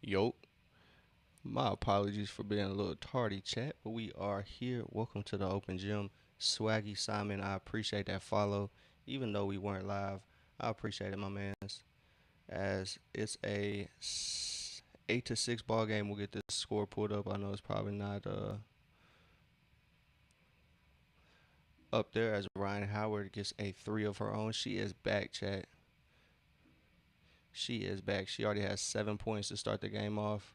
Yo, my apologies for being a little tardy, chat, but we are here. Welcome to the Open Gym. Swaggy Simon, I appreciate that follow. Even though we weren't live, I appreciate it, my mans. As it's a 8-6 ball game, we'll get this score pulled up. I know it's probably not up there as Ryan Howard gets a three of her own. She is back, chat. She is back. She already has 7 points to start the game off.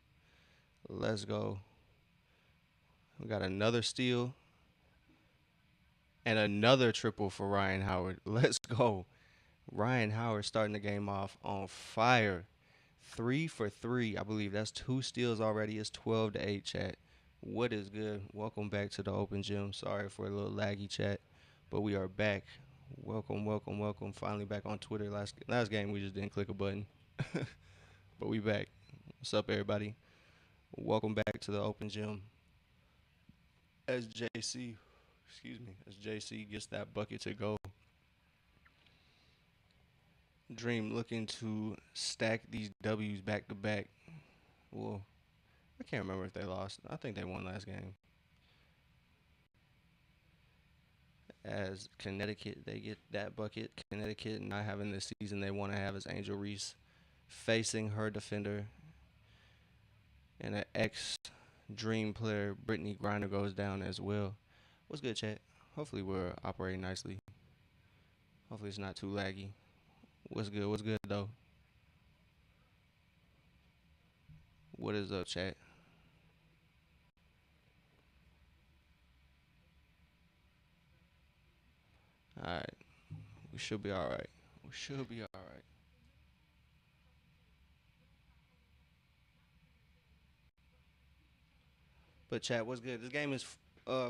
Let's go. We got another steal and another triple for Ryan Howard. Let's go. Ryan Howard starting the game off on fire. 3 for 3. I believe that's two steals already. It's 12-8, chat. What is good? Welcome back to the Open Gym. Sorry for a little laggy chat, but we are back. Welcome, welcome, welcome. Finally back on Twitter. Last game we just didn't click a button, but we back. What's up, everybody? Welcome back to the Open Gym. As JC, as JC gets that bucket to go. Dream looking to stack these W's back to back. Well, I can't remember if they lost. I think they won last game. As Connecticut, they get that bucket. Connecticut not having the season they want to have as Angel Reese facing her defender. And an ex-Dream player, Brittany Griner, goes down as well. What's good, chat? Hopefully we're operating nicely. Hopefully it's not too laggy. What's good? What's good, though? What is up, chat? Alright. We should be alright. We should be alright. But chat, what's good? This game is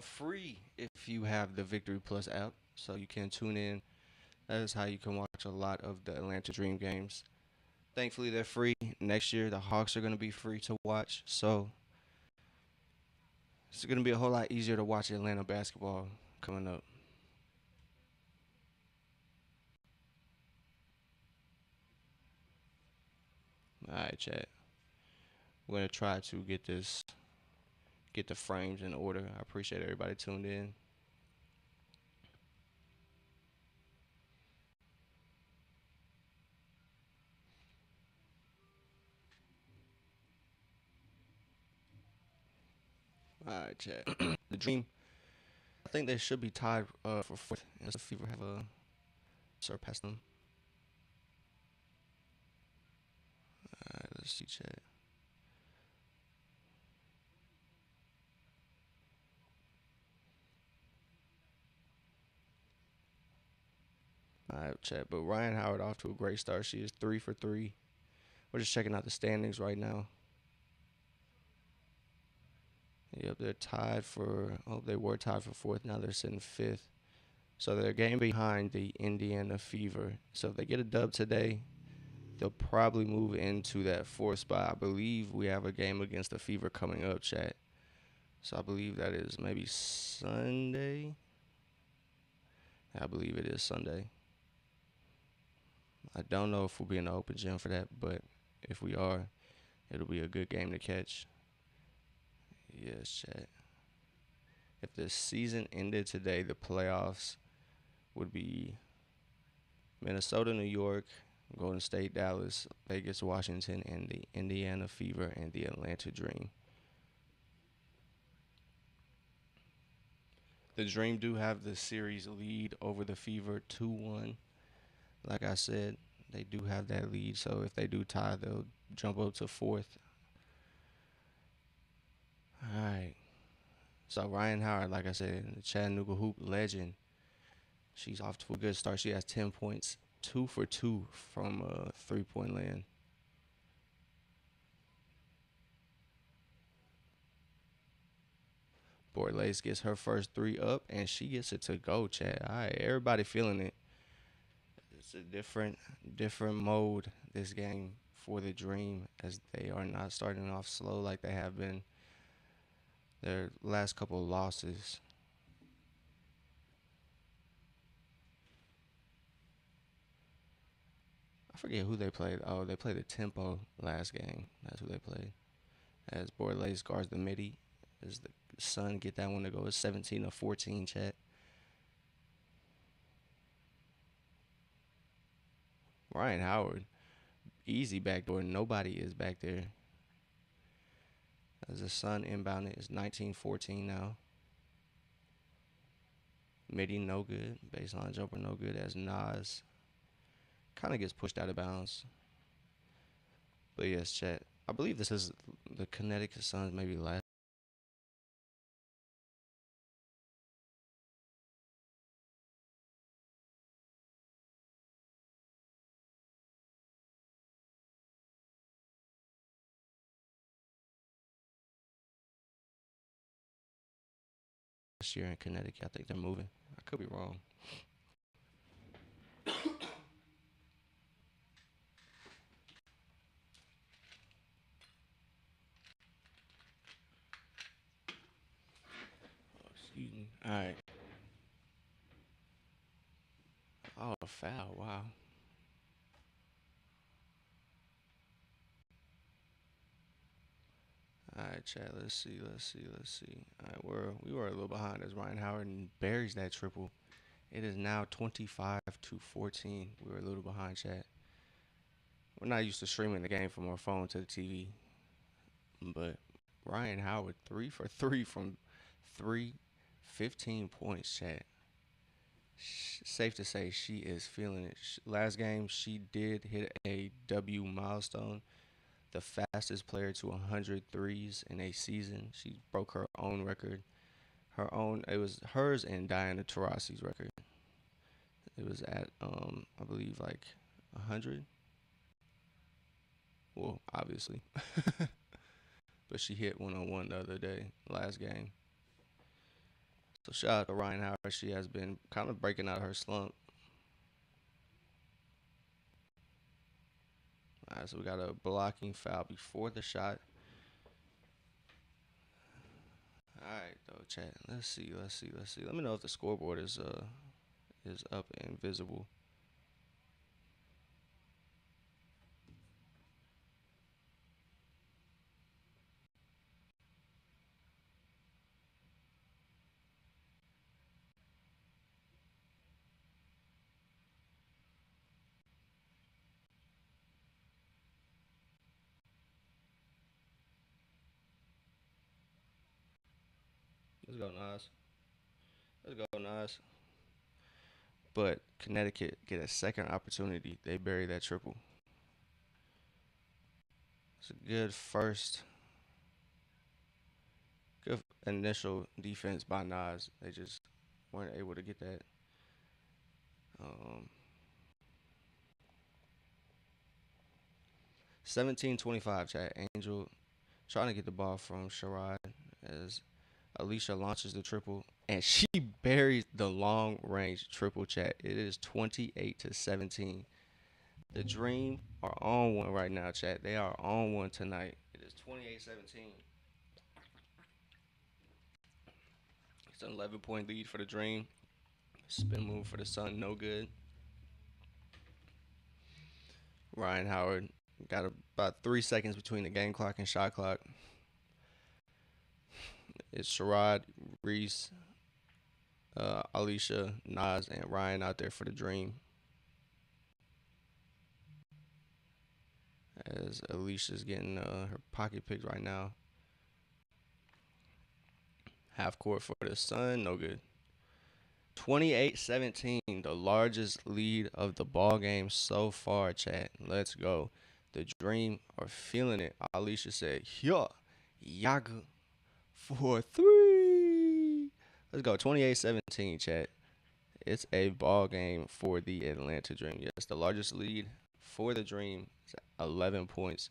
free if you have the Victory Plus app, so you can tune in. That is how you can watch a lot of the Atlanta Dream games. Thankfully, they're free. Next year, the Hawks are going to be free to watch, so it's going to be a whole lot easier to watch Atlanta basketball coming up. All right, chat. We're going to try to get the frames in order. I appreciate everybody tuned in. All right, chat. The Dream, I think they should be tied for fourth, and the Fever have surpassed them. All right, let's see, chat. All right, chat. But Ryan Howard off to a great start. She is 3 for 3. We're just checking out the standings right now. Yep, they're tied for. Oh, they were tied for fourth. Now they're sitting fifth. So they're a game behind the Indiana Fever. So if they get a dub today, they'll probably move into that fourth spot. I believe we have a game against the Fever coming up, chat. So I believe that is maybe Sunday. I believe it is Sunday. I don't know if we'll be in the Open Gym for that, but if we are, it'll be a good game to catch. Yes, chat. If the season ended today, the playoffs would be Minnesota, New York, Golden State, Dallas, Vegas, Washington, and the Indiana Fever and the Atlanta Dream. The Dream do have the series lead over the Fever 2-1. Like I said, they do have that lead, so if they do tie, they'll jump up to fourth. All right. So Ryan Howard, like I said, the Chattanooga Hoop legend, she's off to a good start. She has 10 points, 2 for 2 from three-point land. Borlace gets her first three up, and she gets it to go, chat. All right, everybody feeling it. It's a different mode this game for the Dream, as they are not starting off slow like they have been their last couple of losses. I forget who they played. Oh, they played the Tempo last game. That's who they played. As Borlace guards the midi. As the Sun get that one to go. It's 17-14, chat. Ryan Howard. Easy backdoor. Nobody is back there. As the Sun inbound it, it's 19-14 now. Midi no good. Baseline jumper no good as Nas kind of gets pushed out of bounds. But yes, chat. I believe this is the Connecticut Suns maybe last year in Connecticut. I think they're moving. I could be wrong. Oh, excuse me. All right. Oh, foul. Wow. All right, chat. Let's see. All right, we were a little behind as Ryan Howard buries that triple. It is now 25-14. We were a little behind, chat. We're not used to streaming the game from our phone to the TV, but Ryan Howard 3 for 3 from three, 15 points, chat. Safe to say she is feeling it. Last game, she did hit a W milestone, the fastest player to 100 threes in a season. She broke her own record. It was hers and Diana Taurasi's record. It was at, I believe, like 100. Well, obviously. But she hit 1-on-1 the other day, last game. So shout out to Ryan Howard. She has been kind of breaking out of her slump. All right, so we got a blocking foul before the shot. All right, though, chat. Let's see. Let me know if the scoreboard is up and visible. Let's go, Nas. Let's go, Nas. But Connecticut get a second opportunity. They bury that triple. It's a good initial defense by Nas. They just weren't able to get that. Um, 17-25, chat. Angel trying to get the ball from Sherrod as Alicia launches the triple and she buries the long range triple, chat. It is 28-17. The Dream are on one right now, chat. They are on one tonight. It is 28-17. It's an 11-point lead for the Dream. Spin move for the Sun, no good. Ryan Howard got about 3 seconds between the game clock and shot clock. It's Sherrod, Reese, Alicia, Nas, and Ryan out there for the Dream. As Alicia's getting her pocket picked right now. Half court for the Sun, no good. 28-17, the largest lead of the ball game so far, chat. Let's go. The Dream are feeling it. Alicia said, "Yeah, Yaga for 3." Let's go. 28-17, chat. It's a ball game for the Atlanta Dream. Yes, the largest lead for the Dream is 11 points.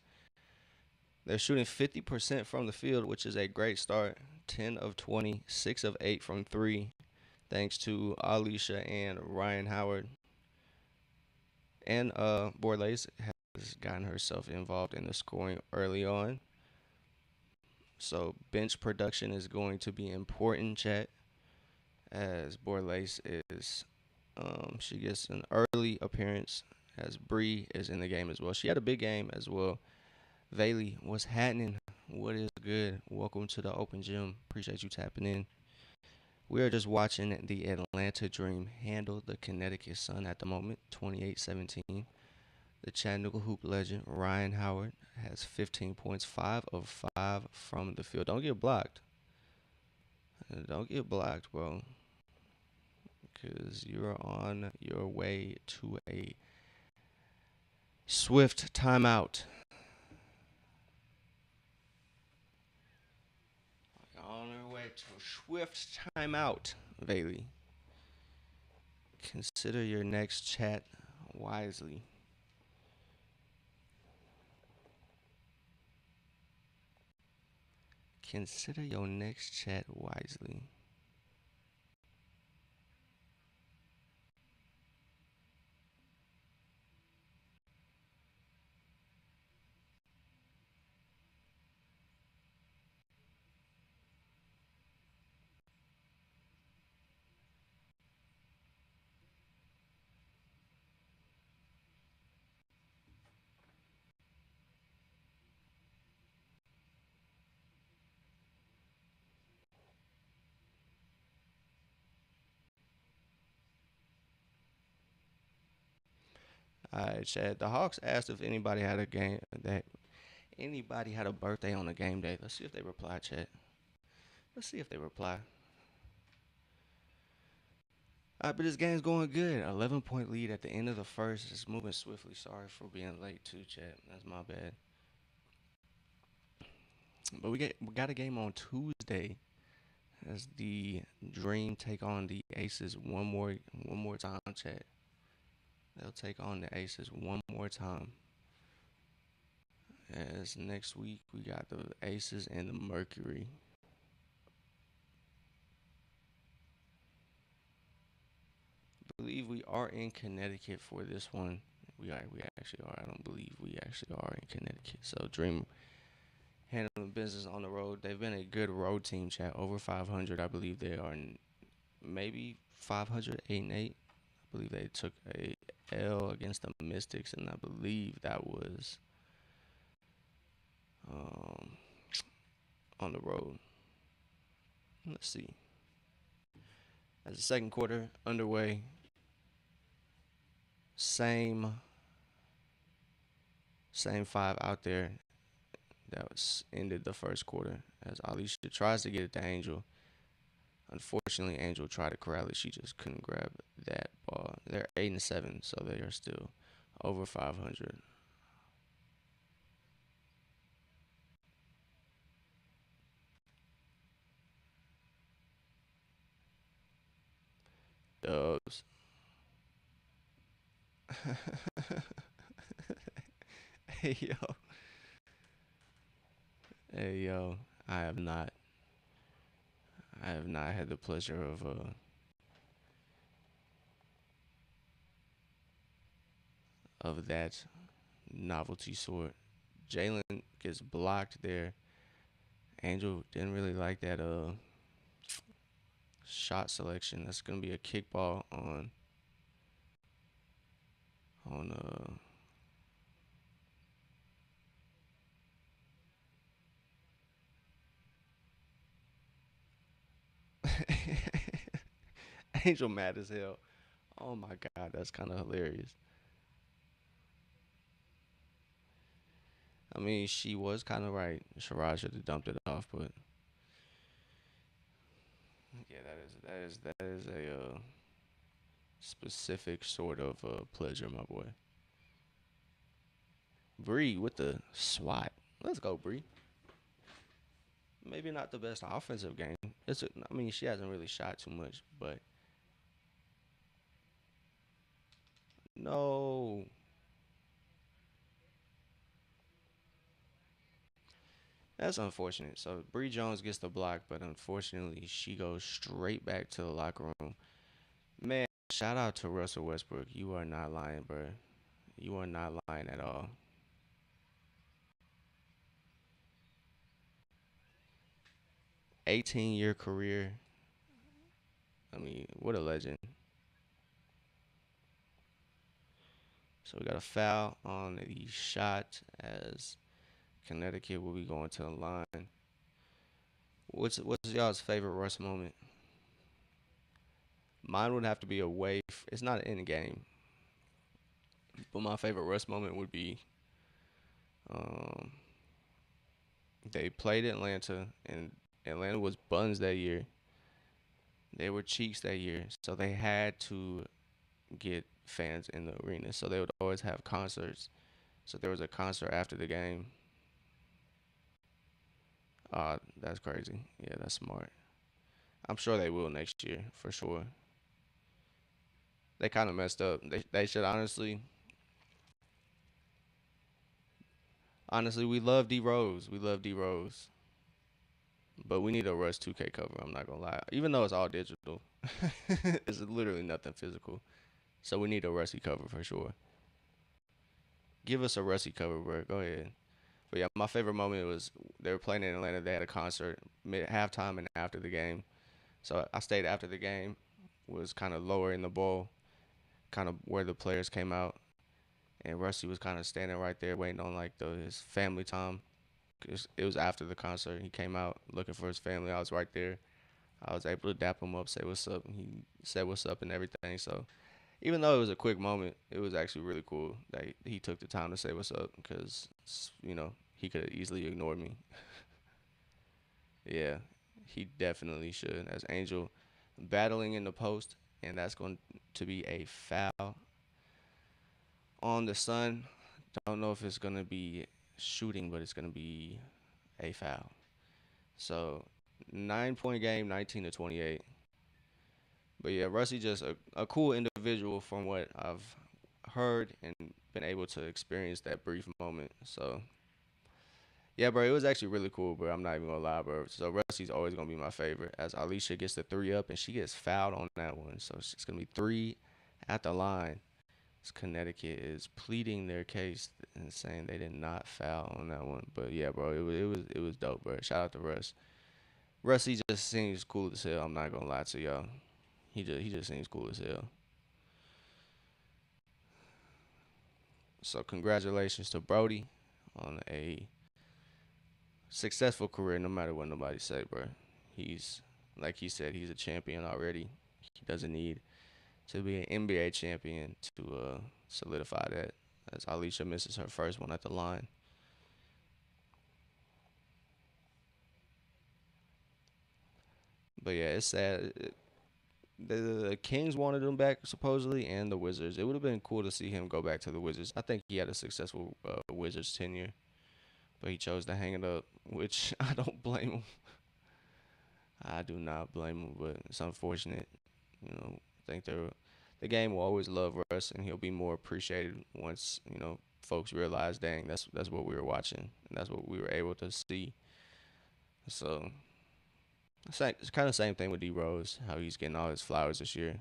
They're shooting 50% from the field, which is a great start. 10 of 20, 6 of 8 from 3, thanks to Alicia and Ryan Howard. And Borlace has gotten herself involved in the scoring early on. So bench production is going to be important, chat. As Borlace she gets an early appearance as Bree is in the game as well. She had a big game as well. Vaylee, what's happening? What is good? Welcome to the Open Gym. Appreciate you tapping in. We are just watching the Atlanta Dream handle the Connecticut Sun at the moment, 28-17. The Chattanooga Hoop legend Ryan Howard has 15 points, 5 of 5 from the field. Don't get blocked. Don't get blocked, bro, because you're on your way to a swift timeout. On our way to a swift timeout, Bailey. Consider your next chat wisely. Consider your next chat wisely. All right, Chad. The Hawks asked if anybody had a game that anybody had a birthday on a game day. Let's see if they reply, Chad. Let's see if they reply. All right, but this game's going good. 11-point lead at the end of the first. It's moving swiftly. Sorry for being late too, Chad. That's my bad. But we got a game on Tuesday as the Dream take on the Aces one more time, Chad. They'll take on the Aces one more time. As next week we got the Aces and the Mercury. I believe we are in Connecticut for this one. We actually are. I don't believe we actually are in Connecticut. So Dream handling business on the road. They've been a good road team, chat. Over 500, I believe they are. Maybe 500, 8-8. I believe they took a L against the Mystics, and I believe that was um, on the road. Let's see. As the second quarter underway, same five out there that was ended the first quarter as Alicia tries to get it to Angel. Unfortunately, Angel tried to corral it. She just couldn't grab that ball. They're 8-7, so they are still over 500. Dubs. Hey yo, hey yo. I have not. I have not had the pleasure of that novelty sort. Jalen gets blocked there. Angel didn't really like that shot selection. That's gonna be a kickball on Angel mad as hell. Oh my god, that's kind of hilarious. I mean, she was kind of right. Sharaj should have dumped it off, but yeah, that is a specific sort of pleasure, my boy. Bree with the swat. Let's go, Bree. Maybe not the best offensive game. I mean, she hasn't really shot too much, but no. That's unfortunate. So Bree Jones gets the block, but unfortunately, she goes straight back to the locker room. Man, shout out to Russell Westbrook. You are not lying, bro. You are not lying at all. 18-year career. I mean, what a legend. So we got a foul on the shot as Connecticut will be going to the line. What's y'all's favorite Russ moment? Mine would have to be it's not an end game, but my favorite Russ moment would be um, they played Atlanta, and Atlanta was buns that year. They were cheeks that year, so they had to get fans in the arena. So they would always have concerts. So there was a concert after the game. That's crazy. Yeah, that's smart. I'm sure they will next year for sure. They kind of messed up. They should honestly we love D Rose. We love D Rose. But we need a Russ 2K cover. I'm not gonna lie. Even though it's all digital, it's literally nothing physical. So we need a Rusty cover for sure. Give us a Rusty cover, bro. Go ahead. But yeah, my favorite moment was they were playing in Atlanta. They had a concert mid halftime and after the game. So I stayed after the game. Was kind of lower in the bowl, kind of where the players came out, and Rusty was kind of standing right there waiting on like his family time. 'Cause it was after the concert. He came out looking for his family. I was right there. I was able to dap him up, say what's up, and he said what's up and everything. So even though it was a quick moment, it was actually really cool that he took the time to say what's up because he could have easily ignored me. Yeah, he definitely should. As Angel battling in the post, and that's going to be a foul on the Sun. Don't know if it's going to be shooting, but it's going to be a foul. So 9 point game, 19-28. But yeah, Rusty just a cool individual from what I've heard and been able to experience that brief moment. So yeah, bro, it was actually really cool, bro. I'm not even gonna lie, bro. So Rusty's always gonna be my favorite. As Alicia gets the three up and she gets fouled on that one, so it's gonna be three at the line. As Connecticut is pleading their case and saying they did not foul on that one. But yeah, bro, it was dope, bro. Shout out to Russ. Rusty just seems cool as hell. I'm not gonna lie to y'all. He just seems cool as hell. So congratulations to Brody on a successful career, no matter what nobody say, bro. He's like he said, he's a champion already. He doesn't need to be an NBA champion to solidify that. As Alicia misses her first one at the line. But yeah, it's sad. The Kings wanted him back supposedly, and the Wizards. It would have been cool to see him go back to the Wizards. I think he had a successful Wizards tenure, but he chose to hang it up, which I don't blame him. I do not blame him, but it's unfortunate. I think the game will always love Russ, and he'll be more appreciated once folks realize, dang, that's what we were watching, and that's what we were able to see. So it's kind of same thing with D Rose, how he's getting all his flowers this year.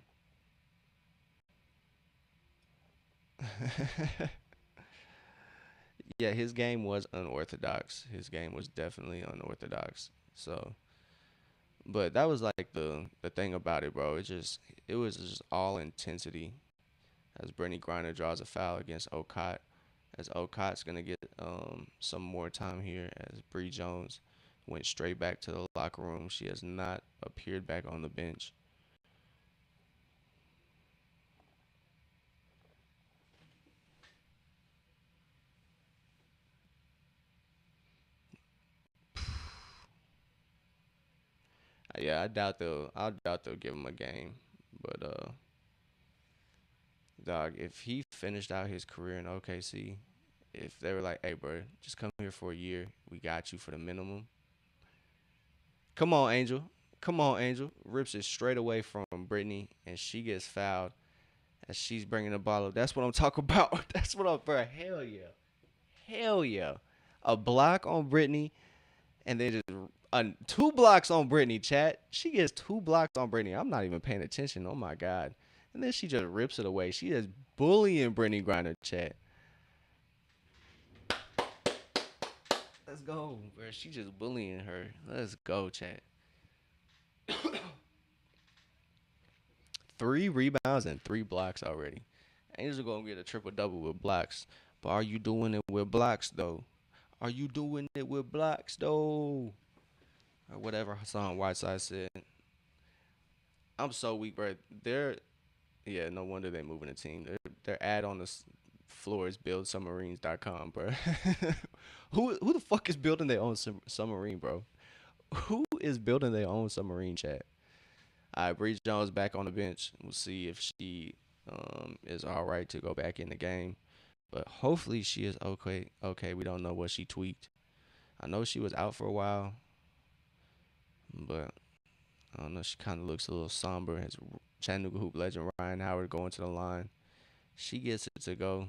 Yeah, his game was unorthodox. His game was definitely unorthodox. So, but that was like the thing about it, bro. It was just all intensity. As Brittany Griner draws a foul against Okot, as Okot's gonna get some more time here. As Bree Jones went straight back to the locker room. She has not appeared back on the bench. Yeah, I doubt they'll give him a game, but dog, if he finished out his career in OKC, if they were like, hey, bro, just come here for a year, we got you for the minimum. Come on, Angel. Come on, Angel. Rips it straight away from Brittany, and she gets fouled as she's bringing the ball up. That's what I'm talking about. That's what I'm, bro. Hell yeah. Hell yeah. A block on Brittany, and then just two blocks on Brittany, chat. She gets two blocks on Brittany. I'm not even paying attention. Oh, my God. And then she just rips it away. She is bullying Brittany Griner, chat. Let's go, bro. She just bullying her. Let's go, chat. Three rebounds and three blocks already. Angels are gonna get a triple double with blocks. But are you doing it with blocks though? Are you doing it with blocks though? Or whatever Hassan Whiteside said. I'm so weak, bro. They're Yeah, no wonder they moving the team. Their ad on the floor is buildsubmarines.com, bro. Who the fuck is building their own submarine, bro? Who is building their own submarine, chat? All right, Bree Jones back on the bench. We'll see if she is all right to go back in the game. But hopefully she is okay. Okay, we don't know what she tweaked. I know she was out for a while, but I don't know. She kind of looks a little somber. As Chattanooga hoop legend Ryan Howard going to the line. She gets it to go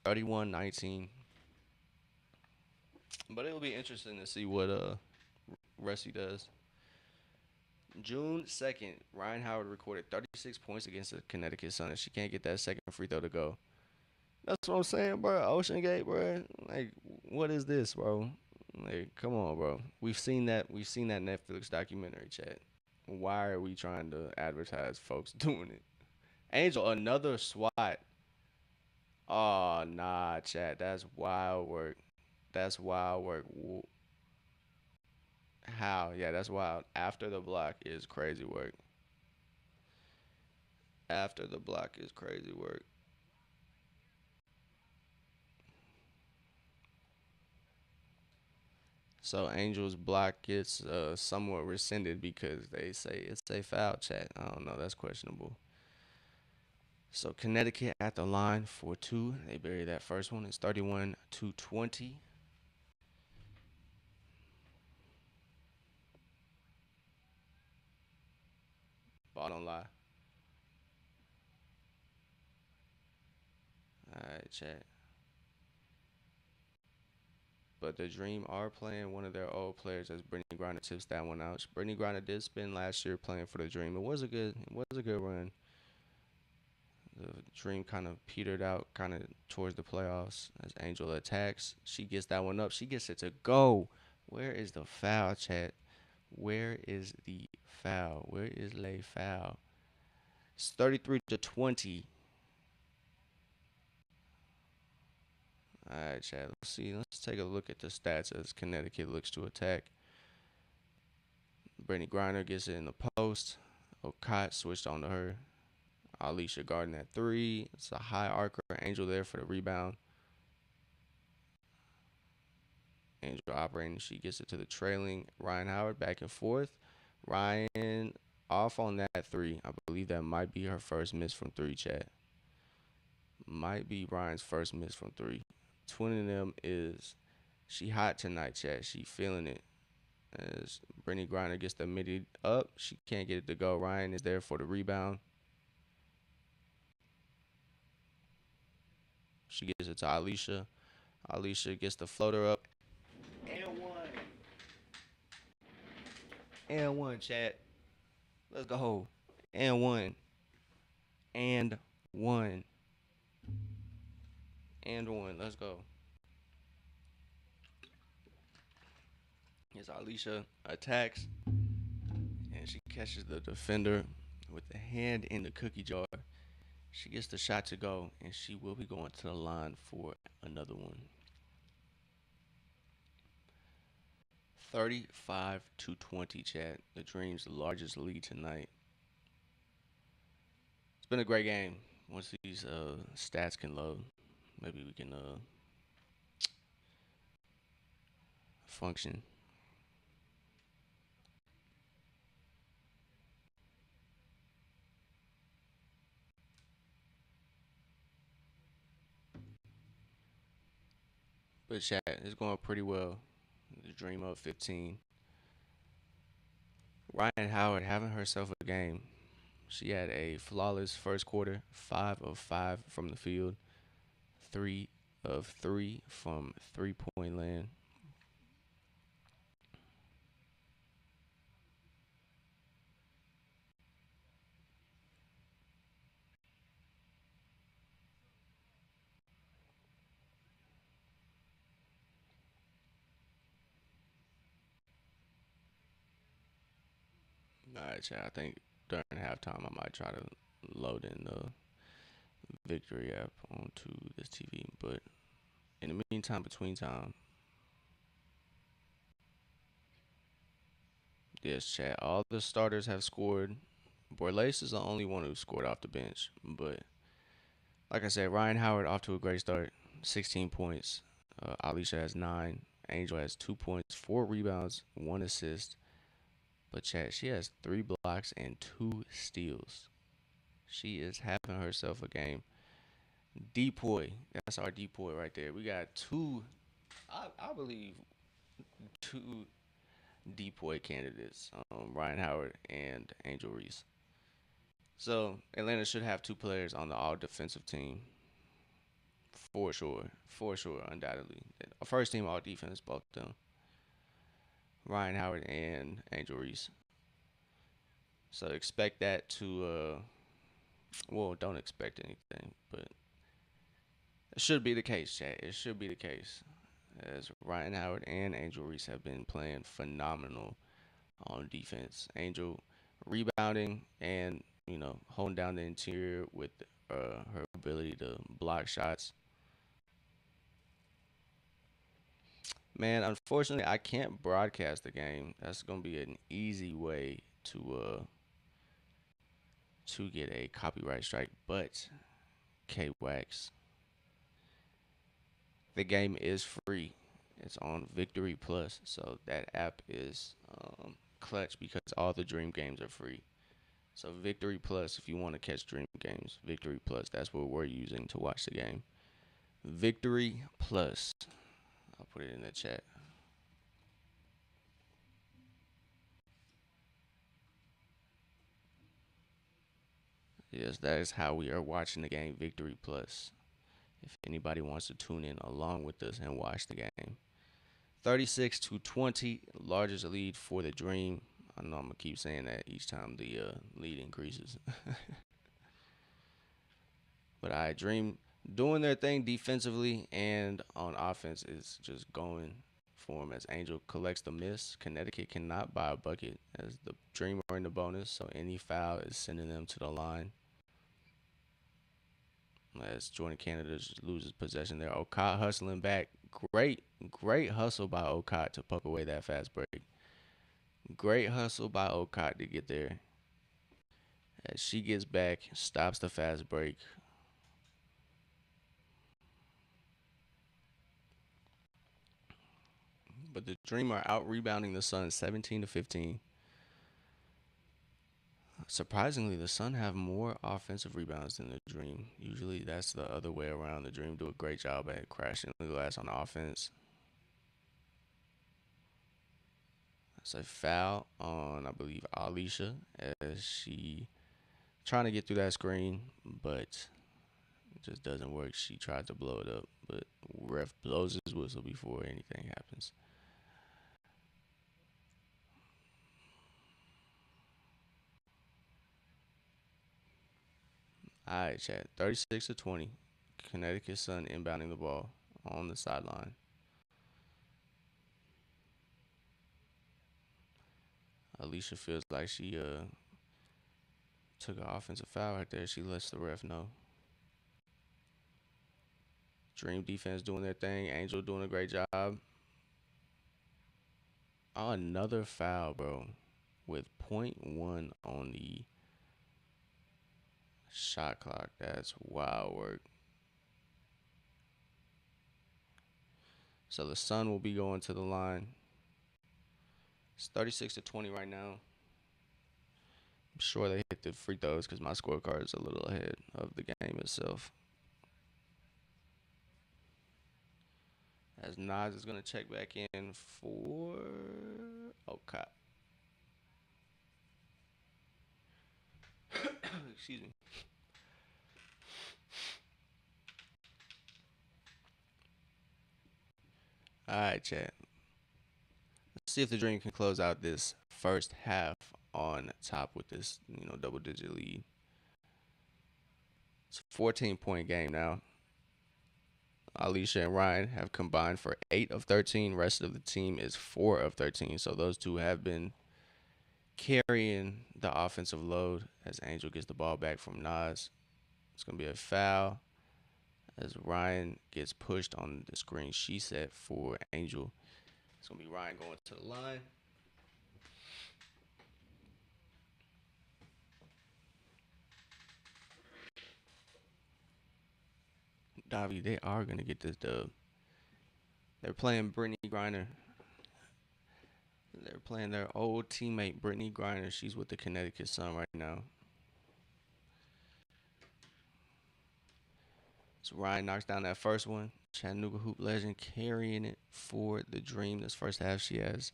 31-19. But it'll be interesting to see what Russie does. June 2nd, Ryan Howard recorded 36 points against the Connecticut Sun. She can't get that second free throw to go. That's what I'm saying, bro. Ocean Gate, bro. Like, what is this, bro? Like, come on, bro. We've seen that. We've seen that Netflix documentary, chat. Why are we trying to advertise folks doing it? Angel, another SWAT. Oh, nah, chat. That's wild work. That's wild work. How? Yeah, that's wild. After the block is crazy work. After the block is crazy work. So Angel's block gets somewhat rescinded because they say it's a foul, chat. I don't know. That's questionable. So Connecticut at the line for two. They bury that first one. It's 31-20. Ball don't lie. All right, chat. But the Dream are playing one of their old players as Brittany Griner tips that one out. Brittany Griner did spend last year playing for the Dream. It was a good run. The Dream kind of petered out kind of towards the playoffs as Angel attacks. She gets that one up. She gets it to go. Where is the foul, chat? Where is the foul? Where is Lay foul? It's 33-20. All right, chat. Let's see. Let's take a look at the stats as Connecticut looks to attack. Brittany Griner gets it in the post. Okot switched on to her. Alicia Garden at three. It's a high archer. Angel there for the rebound. Angel operating. She gets it to the trailing Ryan Howard back and forth. Ryan off on that three. I believe that might be her first miss from three, chat. Might be Ryan's first miss from three. Twin of them is she hot tonight, chat. She feeling it. As Brittany Griner gets the midi up, she can't get it to go. Ryan is there for the rebound. She gets it to Alicia. Alicia gets the floater up. And one. And one, chat. Let's go. And one. And one. And one. Let's go. As Alicia attacks and she catches the defender with the hand in the cookie jar. She gets the shot to go and she will be going to the line for another one. 35-20, chat. The Dream's largest lead tonight. It's been a great game. Once these stats can load, maybe we can function. But chat, it's going pretty well. The Dream up 15. Ryan Howard having herself a game. She had a flawless first quarter, 5 of 5 from the field, 3 of 3 from 3-point land. All right, chat. I think during halftime I might try to load in the Victory app onto this TV. But in the meantime, between time, yes, chat. All the starters have scored. Borlace is the only one who scored off the bench. But like I said, Ryan Howard off to a great start. 16 points. Alicia has 9. Angel has 2 points, 4 rebounds, 1 assist. But chat, she has 3 blocks and 2 steals. She is having herself a game. Depoy, that's our depoy right there. We got two, I believe, two depoy candidates, Ryan Howard and Angel Reese. So Atlanta should have 2 players on the all defensive team for sure, undoubtedly. First team all defense, both of them, Ryan Howard and Angel Reese. So expect that to, well, don't expect anything, but it should be the case, chat. It should be the case, as Ryan Howard and Angel Reese have been playing phenomenal on defense. Angel rebounding and holding down the interior with her ability to block shots. Man, unfortunately, I can't broadcast the game. That's gonna be an easy way to get a copyright strike. But K Wax, the game is free. It's on Victory Plus, so that app is clutch because all the Dream games are free. So Victory Plus, if you want to catch Dream games, Victory Plus, that's what we're using to watch the game. Victory Plus. I'll put it in the chat. Yes, that is how we are watching the game, Victory Plus. If anybody wants to tune in along with us and watch the game. 36-20, largest lead for the Dream. I know I'm gonna keep saying that each time the lead increases. But I Dream doing their thing defensively and on offense is just going for them as Angel collects the miss. Connecticut cannot buy a bucket as the Dream are in the bonus, so any foul is sending them to the line. As Jordan Canada just loses possession there. Okat hustling back. Great hustle by Okat to poke away that fast break. Great hustle by Okat to get there. As she gets back, stops the fast break. But the Dream are out rebounding the Sun 17-15. Surprisingly, the Sun have more offensive rebounds than the Dream. Usually that's the other way around. The Dream do a great job at crashing the glass on offense. That's a foul on, I believe, Alicia as she trying to get through that screen, but it just doesn't work. She tried to blow it up, but ref blows his whistle before anything happens. All right, chat. 36-20. Connecticut Sun inbounding the ball on the sideline. Alicia feels like she took an offensive foul right there. She lets the ref know. Dream defense doing their thing. Angel doing a great job. Oh, another foul, bro. With .1 on the shot clock. That's wild work. So the Sun will be going to the line. It's 36-20 right now. I'm sure they hit the free throws because my scorecard is a little ahead of the game itself. As Nas is going to check back in for Okay. Excuse me. All right, chat. Let's see if the Dream can close out this first half on top with this, double-digit lead. It's a 14-point game now. Alicia and Ryan have combined for 8 of 13. Rest of the team is 4 of 13. So those two have been carrying the offensive load as Angel gets the ball back from Nas. It's gonna be a foul as Ryan gets pushed on the screen she set for Angel. It's gonna be Ryan going to the line. Davi, they are gonna get this dub. They're playing Brittany Griner. They're playing their old teammate Brittany Griner. She's with the Connecticut Sun right now. So Ryan knocks down that first one. Chattanooga hoop legend carrying it for the Dream. This first half she has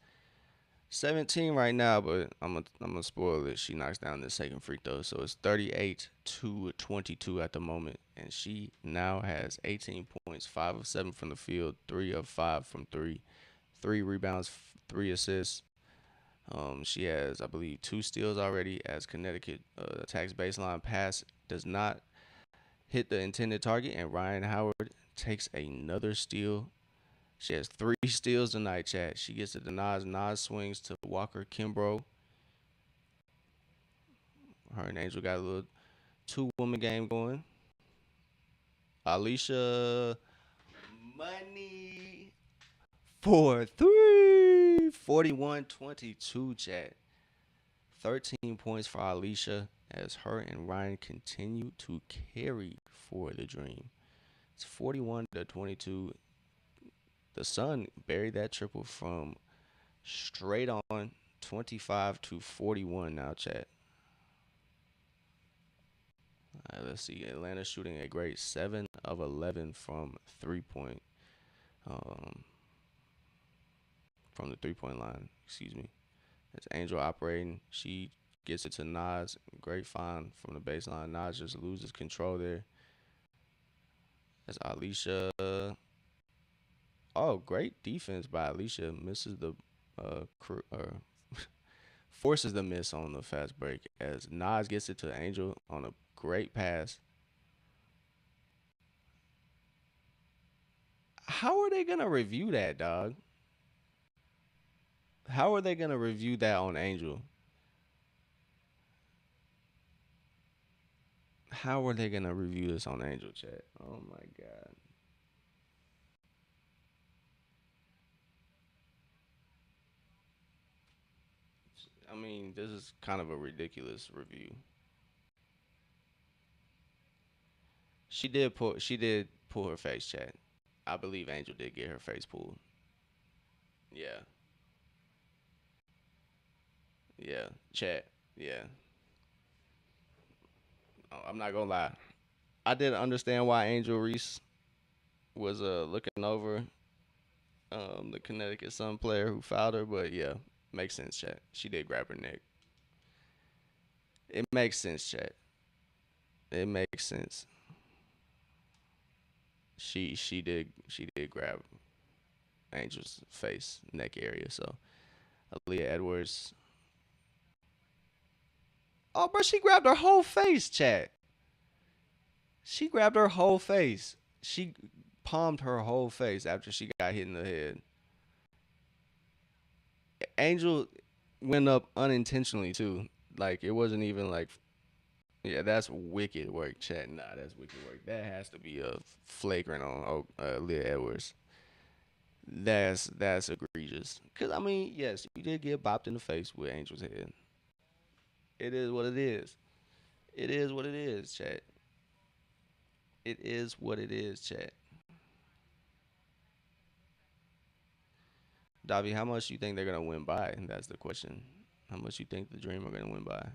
17 right now, but I'm gonna spoil it. She knocks down the second free throw, so it's 38 to 22 at the moment, and she now has 18 points, 5 of 7 from the field, 3 of 5 from three, 3 rebounds, 3 assists. She has, I believe, 2 steals already as Connecticut attacks baseline pass does not hit the intended target, and Ryan Howard takes another steal. She has 3 steals tonight, chat. She gets it to Nas. Nas swings to Walker Kimbrough. Her and Angel got a little two-woman game going. Alicia Money for three. 41-22, chat. 13 points for Alicia as her and Ryan continue to carry for the Dream. It's 41-22. The Sun buried that triple from straight on 25-41 now, chat. All right, let's see. Atlanta shooting a great 7 of 11 from 3 point, um, from the 3 point line. Excuse me. It's Angel operating. She gets it to Nas. Great find from the baseline. Nas just loses control there. That's Alicia. Oh, great defense by Alicia. Misses the forces the miss on the fast break as Nas gets it to Angel on a great pass. How are they gonna review that, dog? How are they gonna review that on Angel? How are they gonna review this on Angel chat? Oh my god. I mean, this is kind of a ridiculous review. She did pull her face chat. I believe Angel did get her face pulled. Yeah. Yeah. Chat. Yeah. Oh, I'm not gonna lie. I didn't understand why Angel Reese was looking over the Connecticut Sun player who fouled her, but yeah, makes sense, chat. She did grab her neck. It makes sense, chat. It makes sense. She did grab Angel's face, neck area. So Aaliyah Edwards. Oh, bro, she grabbed her whole face, chat. She grabbed her whole face. She palmed her whole face after she got hit in the head. Angel went up unintentionally too. Like it wasn't even like, yeah, that's wicked work, chat. Nah, that's wicked work. That has to be a flagrant on Leah Edwards. That's egregious. Cause I mean, yes, you did get bopped in the face with Angel's head. It is what it is. It is what it is, chat. It is what it is, chat. Davi, how much you think they're gonna win by? That's the question. How much you think the Dream are gonna win by?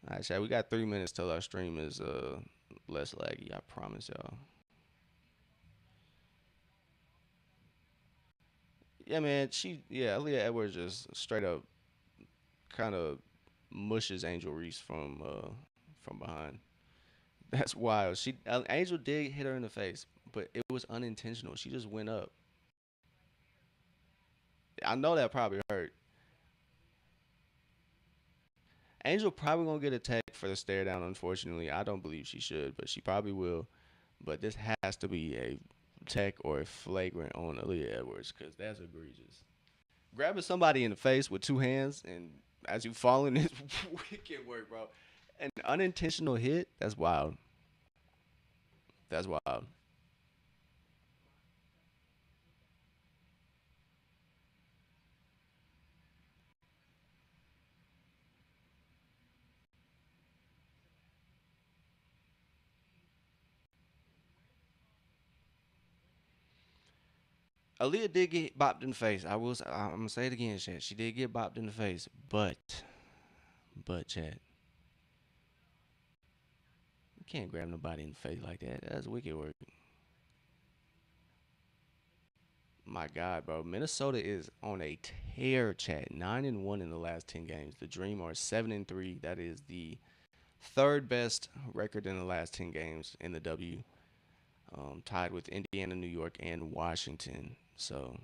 All right, chat. We got 3 minutes till our stream is less laggy. I promise y'all. Yeah, man. Aaliyah Edwards just straight up kind of mushes Angel Reese from behind. That's wild. Angel did hit her in the face, but it was unintentional. She just went up. I know that probably hurt. Angel probably gonna get a tech for the stare down. Unfortunately, I don't believe she should, but she probably will. But this has to be a tech or a flagrant on Aaliyah Edwards because that's egregious. Grabbing somebody in the face with two hands and as you falling is wicked work, bro. An unintentional hit, that's wild. That's wild. Aaliyah did get bopped in the face. I'm gonna say it again, Chad. She did get bopped in the face, but Chad, you can't grab nobody in the face like that. That's wicked work. My God, bro. Minnesota is on a tear, Chad. 9-1 in the last 10 games. The Dream are 7-3. That is the third best record in the last 10 games in the W. Tied with Indiana, New York, and Washington. So,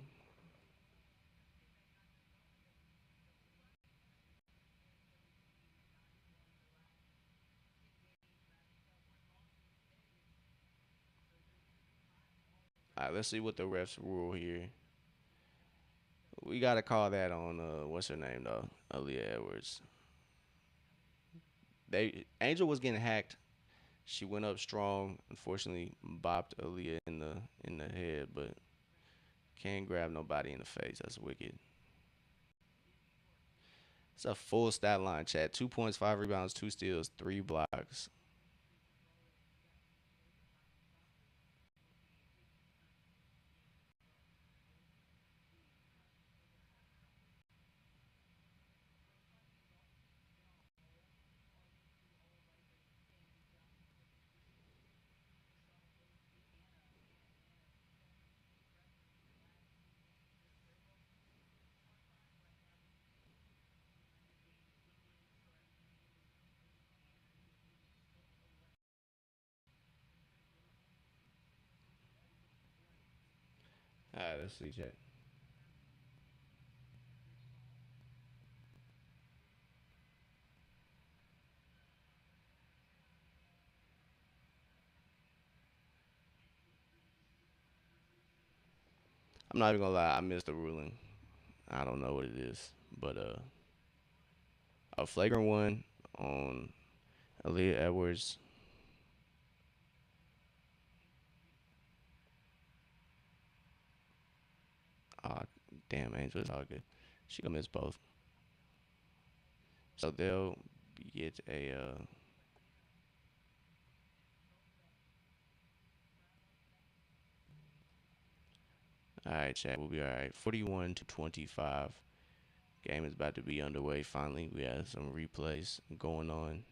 all right, let's see what the refs rule here. We gotta call that on what's her name though, Aaliyah Edwards. They Angel was getting hacked. She went up strong. Unfortunately, bopped Aaliyah in the head, but can't grab nobody in the face. That's wicked. It's a full stat line, chat. 2 points, 5 rebounds, 2 steals, 3 blocks. All right, let's see, chat. I'm not even gonna lie. I missed the ruling. I don't know what it is, but a flagrant one on Aaliyah Edwards. Ah, damn, Angel is all good. She gonna miss both, so they'll get a. All right, chat. We'll be all right. 41-25. Game is about to be underway. Finally, we have some replays going on.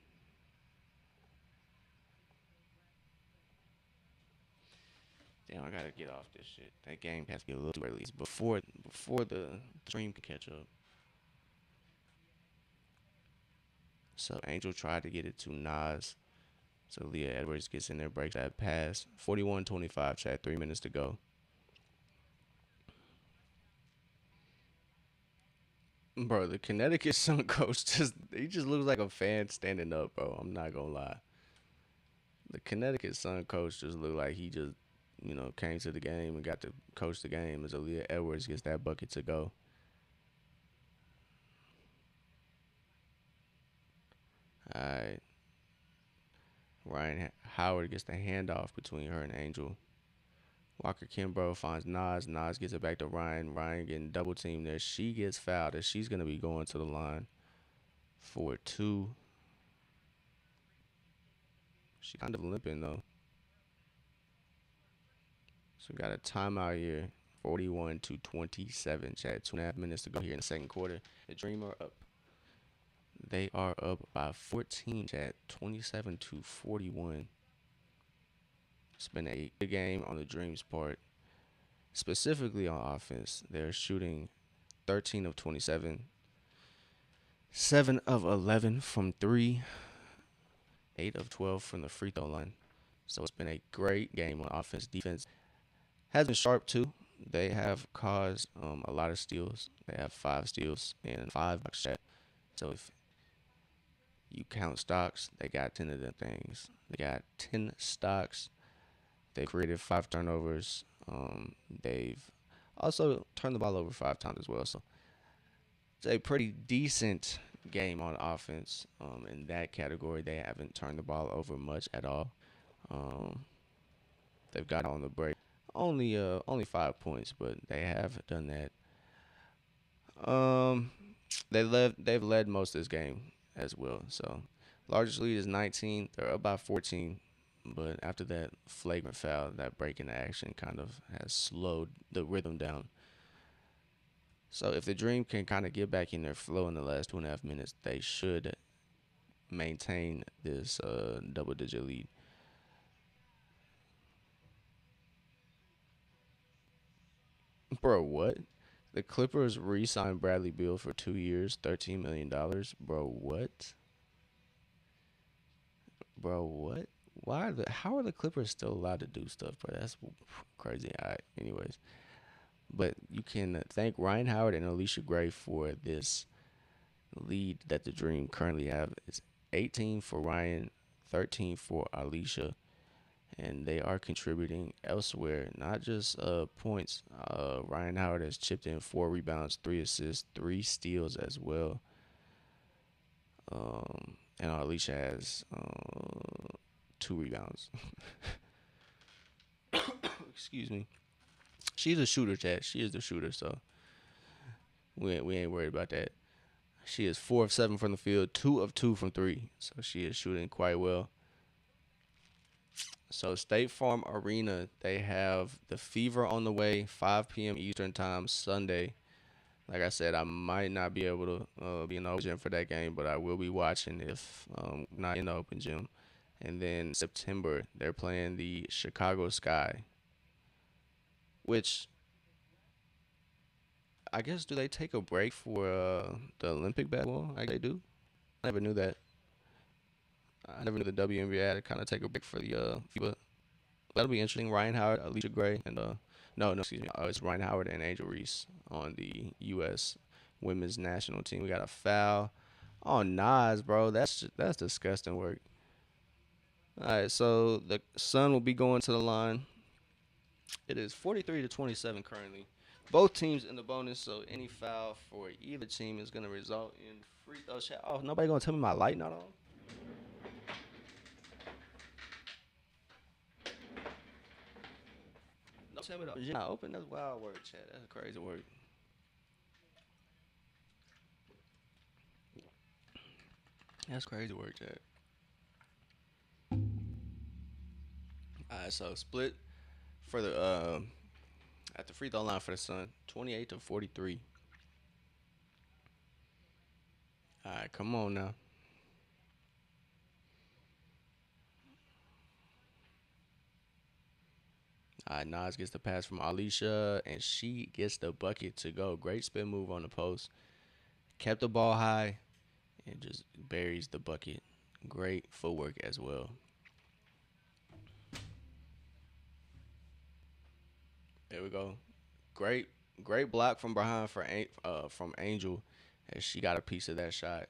Damn, I gotta get off this shit. That game has to be a little too early. It's before the stream can catch up. So Angel tried to get it to Nas. So Leah Edwards gets in there, breaks that pass. 41-25, chat. 3 minutes to go. Bro, the Connecticut Sun coach just looks like a fan standing up, bro. I'm not gonna lie. The Connecticut Sun coach just looked like he just, came to the game and got to coach the game as Aaliyah Edwards gets that bucket to go. All right. Ryan Howard gets the handoff between her and Angel. Walker Kimbrough finds Nas. Nas gets it back to Ryan. Ryan getting double teamed there. She gets fouled as she's going to be going to the line for two. She kind of limping though. So we got a timeout here. 41-27. Chat. 2.5 minutes to go here in the second quarter. The Dream are up. They are up by 14. Chat. 27-41. It's been a good game on the Dreams' part, specifically on offense. They're shooting 13 of 27, 7 of 11 from three, 8 of 12 from the free throw line. So it's been a great game on offense. Defense has been sharp too. They have caused a lot of steals. They have 5 steals and 5 blocks. So if you count stocks, they got 10 of them things. They got 10 stocks. They created 5 turnovers. They've also turned the ball over 5 times as well. So It's a pretty decent game on offense. In that category, they haven't turned the ball over much at all. Um, they've got on the break only 5 points, but they have done that. Um, they've led most of this game as well. So largest lead is 19. They're up by 14, but after that flagrant foul, that break in action kind of has slowed the rhythm down. So if the Dream can kind of get back in their flow in the last 2.5 minutes, they should maintain this double-digit lead. Bro, what? The Clippers re-signed Bradley Beal for 2 years, $13 million. Bro, what? Bro, what? How are the Clippers still allowed to do stuff, bro? That's crazy. All right, anyways. But you can thank Ryan Howard and Alicia Gray for this lead that the Dream currently have. It's 18 for Ryan, 13 for Alicia, and they are contributing elsewhere, not just points. Ryan Howard has chipped in 4 rebounds, 3 assists, 3 steals as well. And Alicia has 2 rebounds. Excuse me. She's a shooter, Chad. She is the shooter, so we ain't worried about that. She is 4 of 7 from the field, 2 of 2 from three, so she is shooting quite well. So State Farm Arena, they have the Fever on the way, 5 p.m. Eastern Time Sunday. Like I said, I might not be able to be in the open gym for that game, but I will be watching if not in the open gym. And then September, they're playing the Chicago Sky, which I guess do they take a break for the Olympic basketball? Like they do. I never knew that. I never knew the WNBA had to kind of take a break for the FIBA. That'll be interesting. Ryan Howard, Alicia Gray, and no, excuse me. It's Ryan Howard and Angel Reese on the U.S. Women's National Team. We got a foul on Nas, bro. That's disgusting work. All right, so the Sun will be going to the line. It is 43-27 currently. Both teams in the bonus, so any foul for either team is going to result in free throw shot. Oh, nobody going to tell me my light not on? Don't tell me the not open. That's wild work, Chad. That's crazy work. That's crazy work, Chad. All right, so split for the at the free throw line for the Sun, 28-43. All right, come on now. All right, Nas gets the pass from Alicia, and she gets the bucket to go. Great spin move on the post. Kept the ball high and just buries the bucket. Great footwork as well. There we go. Great, great block from behind from Angel, as she got a piece of that shot.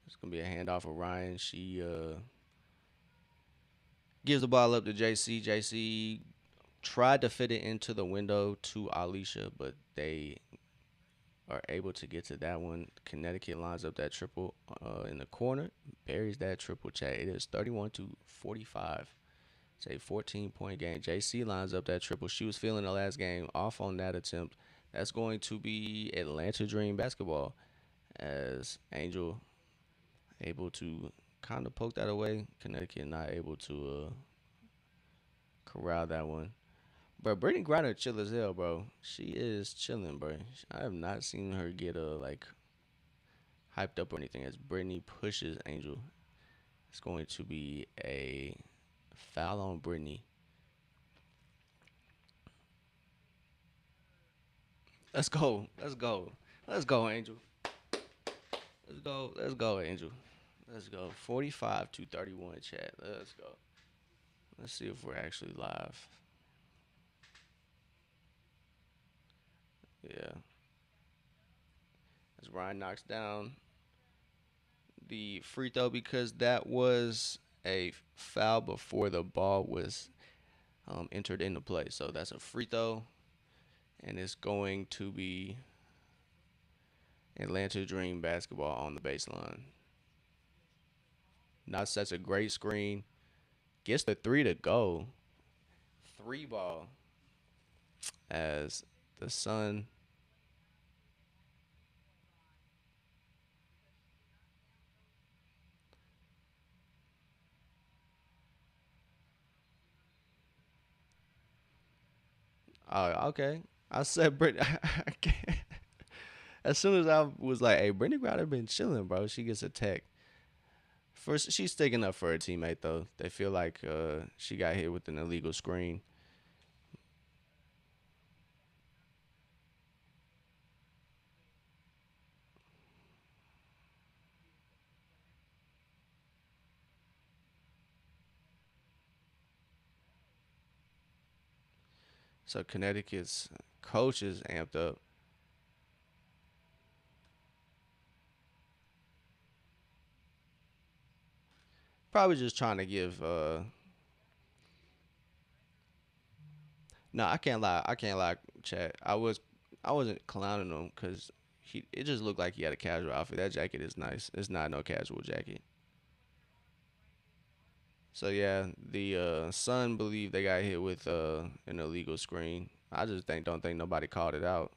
It's gonna be a handoff of Ryan. She gives the ball up to JC. JC tried to fit it into the window to Alicia, but they are able to get to that one. Connecticut lines up that triple in the corner, buries that triple. Chat. It is 31-45. It's a 14-point game. JC lines up that triple. She was feeling the last game off on that attempt. That's going to be Atlanta Dream basketball, as Angel able to kind of poke that away. Connecticut not able to corral that one. But Brittany Griner chill as hell, bro. She is chilling, bro. I have not seen her get like hyped up or anything. As Brittany pushes Angel, it's going to be a foul on Brittany. Let's go. Let's go. Let's go, Angel. Let's go. Let's go, Angel. Let's go. 45-31, chat. Let's go. Let's see if we're actually live. Yeah. As Ryan knocks down the free throw, because that was a foul before the ball was entered into play. So that's a free throw, and it's going to be Atlanta Dream basketball on the baseline. Not such a great screen. Gets the three to go. Three ball as the Sun. Oh, okay. I said Brittany. I can't. As soon as I was like, "Hey, Brittany Griner been chilling, bro," she gets attacked. First, she's sticking up for her teammate though. They feel like she got hit with an illegal screen. So Connecticut's coach is amped up. Probably just trying to give. No, I can't lie. I can't lie, Chad. I wasn't clowning him because it just looked like he had a casual outfit. That jacket is nice. It's not no casual jacket. So yeah, the Sun believe they got hit with an illegal screen. I just don't think nobody called it out.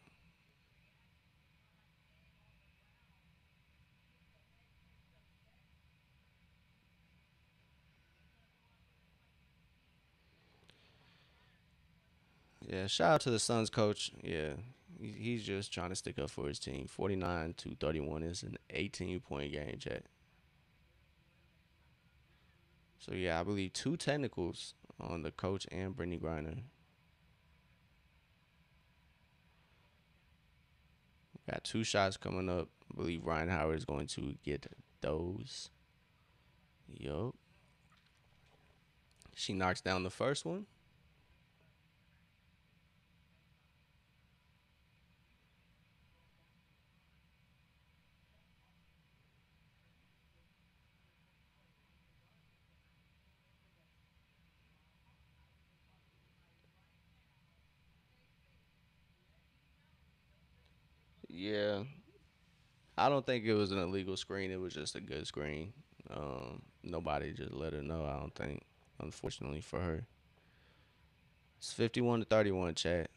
Yeah, shout out to the Suns coach. Yeah, he's just trying to stick up for his team. 49-31 is an 18-point game, Chat. So yeah, I believe two technicals on the coach and Brittany Griner. Got two shots coming up. I believe Ryan Howard is going to get those. Yup. She knocks down the first one. Yeah, I don't think it was an illegal screen. It was just a good screen. Nobody just let her know. I don't think, unfortunately for her. It's 51-31, chat.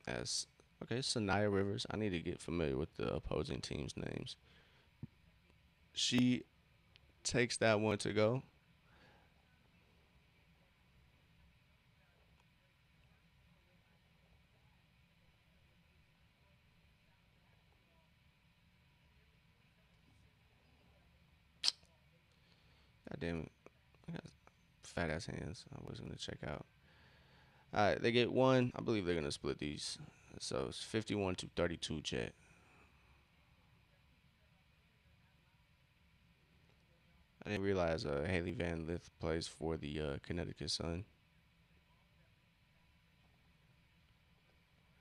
As okay, Sanaya Rivers. I need to get familiar with the opposing team's names. She takes that one to go. God damn it. I got fat ass hands. I was gonna check out. All right, they get one. I believe they're gonna split these. So it's 51-32, chat. I didn't realize Haley Van Lith plays for the Connecticut Sun.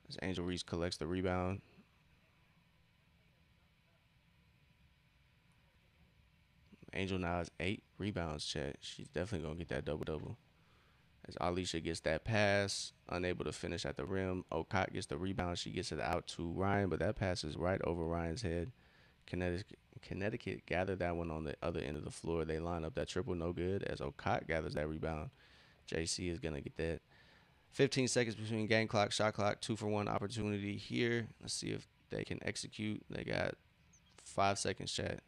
As Angel Reese collects the rebound. Angel now has 8 rebounds, chat. She's definitely gonna get that double double. As Alicia gets that pass, unable to finish at the rim. Okot gets the rebound. She gets it out to Ryan, but that pass is right over Ryan's head. Connecticut gathered that one on the other end of the floor. They line up that triple, no good. As Okot gathers that rebound, JC is gonna get that. 15 seconds between game clock, shot clock, 2-for-1 opportunity here. Let's see if they can execute. They got 5 seconds, chat.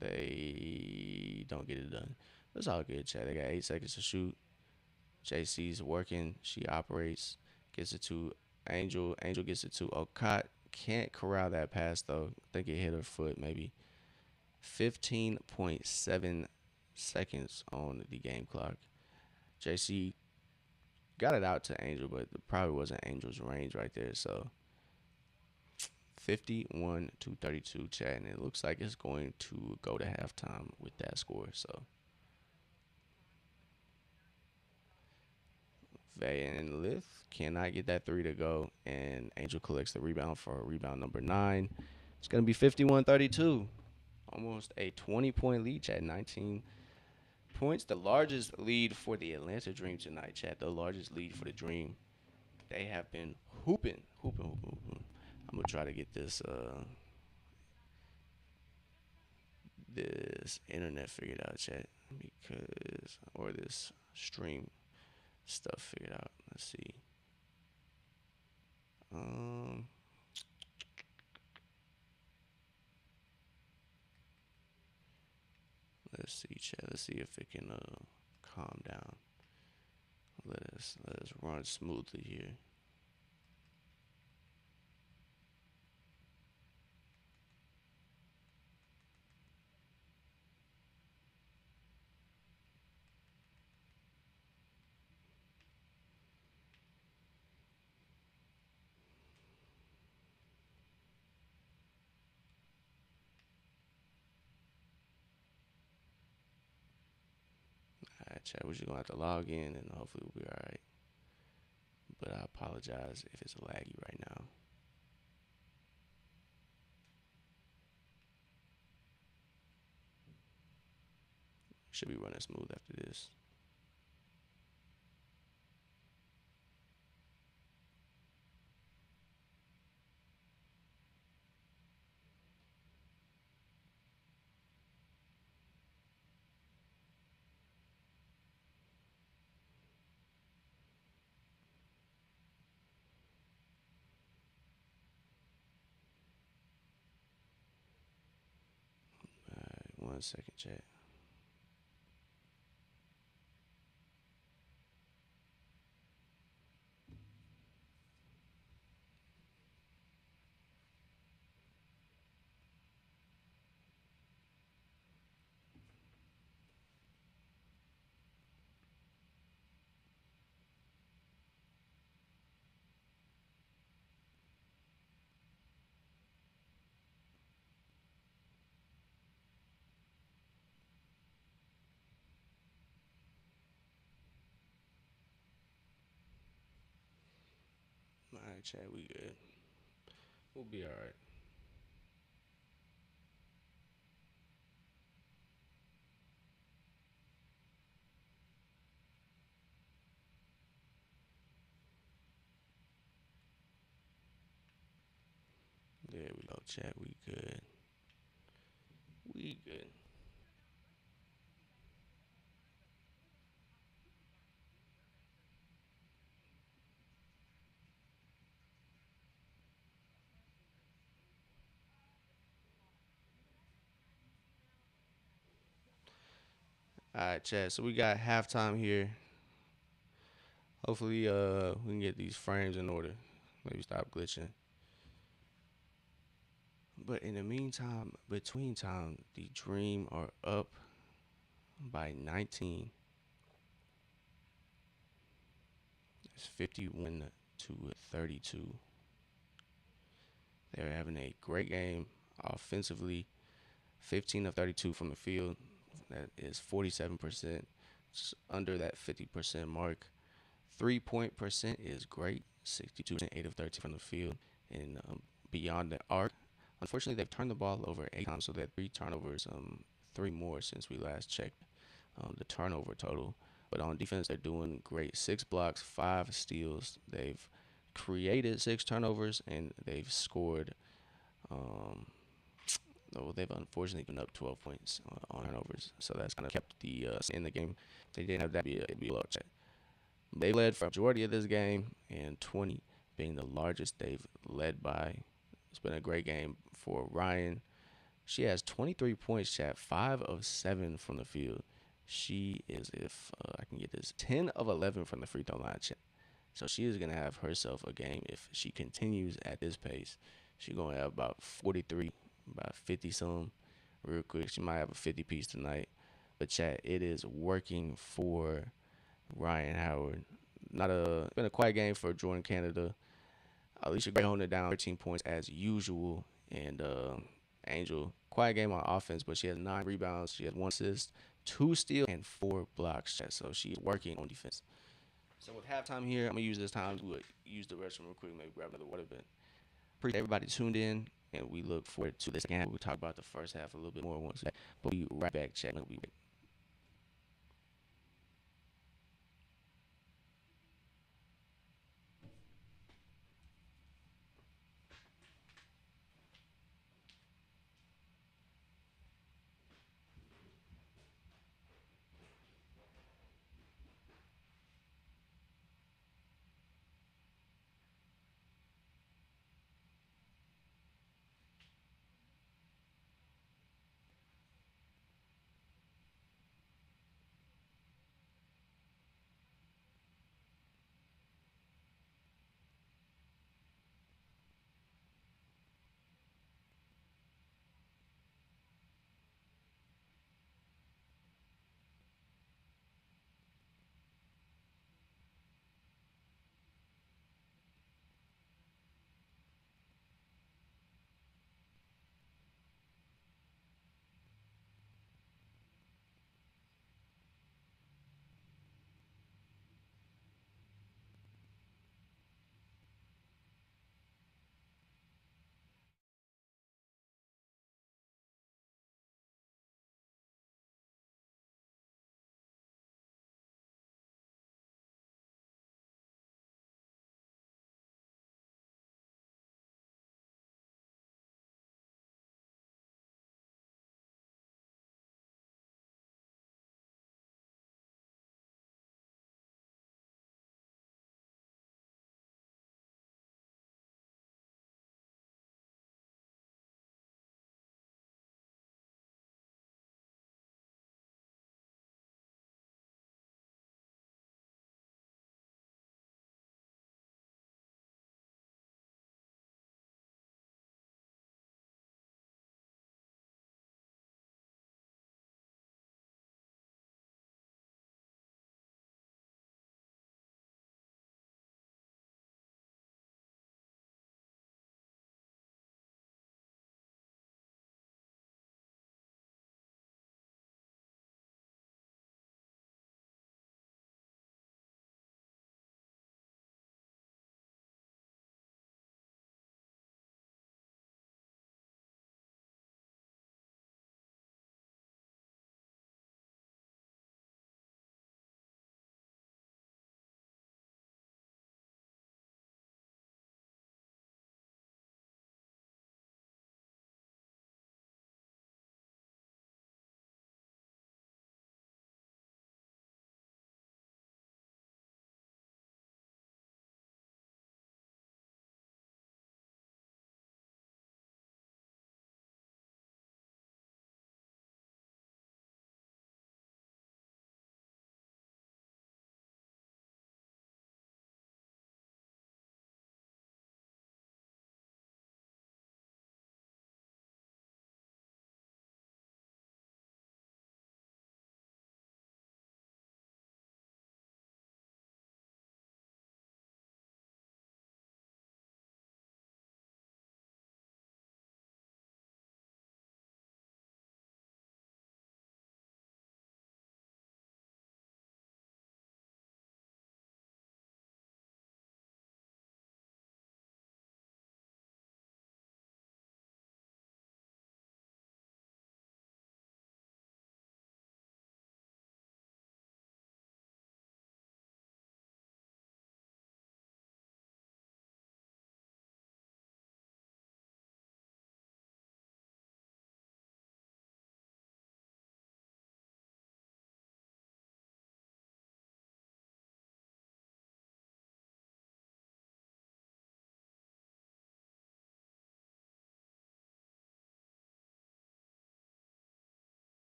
They don't get it done. It's all good, chat. They got 8 seconds to shoot. JC's working. She operates. Gets it to Angel. Angel gets it to Okot. Can't corral that pass though. I think it hit her foot maybe. 15.7 seconds on the game clock. JC got it out to Angel, but it probably wasn't Angel's range right there. So 51-32, chat, and it looks like it's going to go to halftime with that score. So Van Lith cannot get that three to go, and Angel collects the rebound for rebound number 9. It's going to be 51-32. Almost a 20-point lead, chat. 19 points. The largest lead for the Atlanta Dream tonight, chat. The largest lead for the Dream. They have been hooping, hooping, hooping, hooping. I'm gonna try to get this internet figured out, chat, because or this stream stuff figured out. Let's see. Um, let's see, chat. Let's see if it can calm down. Let us run smoothly here. All right, chat. We're just gonna have to log in, and hopefully we'll be all right. But I apologize if it's laggy right now. Should be running smooth after this. All right, 1 second, chat. All right, chat. We good. We'll be all right. There we go, chat. We good. We good. All right, chat. So we got halftime here. Hopefully, we can get these frames in order. Maybe stop glitching. But in the meantime, between time, the Dream are up by 19. It's 51 to 32. They're having a great game offensively. 15 of 32 from the field. That is 47%. It's under that 50% mark. 3-point percent is great. 62%, 8 of 13 from the field. And beyond the arc, unfortunately, they've turned the ball over 8 times, so they had 3 turnovers, 3 more since we last checked the turnover total. But on defense, they're doing great. 6 blocks, 5 steals. They've created 6 turnovers, and they've scored. Um, no, they've unfortunately been up 12 points on turnovers, so that's kind of kept the in the game. If they didn't have that, it'd be a low check. They led for a majority of this game, and 20 being the largest they've led by. It's been a great game for Ryan. She has 23 points, chat, 5 of 7 from the field. She is, if I can get this, 10 of 11 from the free throw line, chat. So she is going to have herself a game if she continues at this pace. She's going to have about 43, about 50 some real quick. She might have a 50 piece tonight. But, chat, it is working for Ryan Howard. Not a been a quiet game for Jordan Canada. Alicia Gray holding it down, 13 points as usual, and Angel quiet game on offense, but she has 9 rebounds, she has 1 assist, 2 steals, and 4 blocks. So she's working on defense. So with halftime here, I'm gonna use this time to use the restroom real quick, maybe grab another water. But appreciate everybody tuned in, and we look forward to this game. We'll talk about the first half a little bit more once, but we right back. Chat. We'll be back.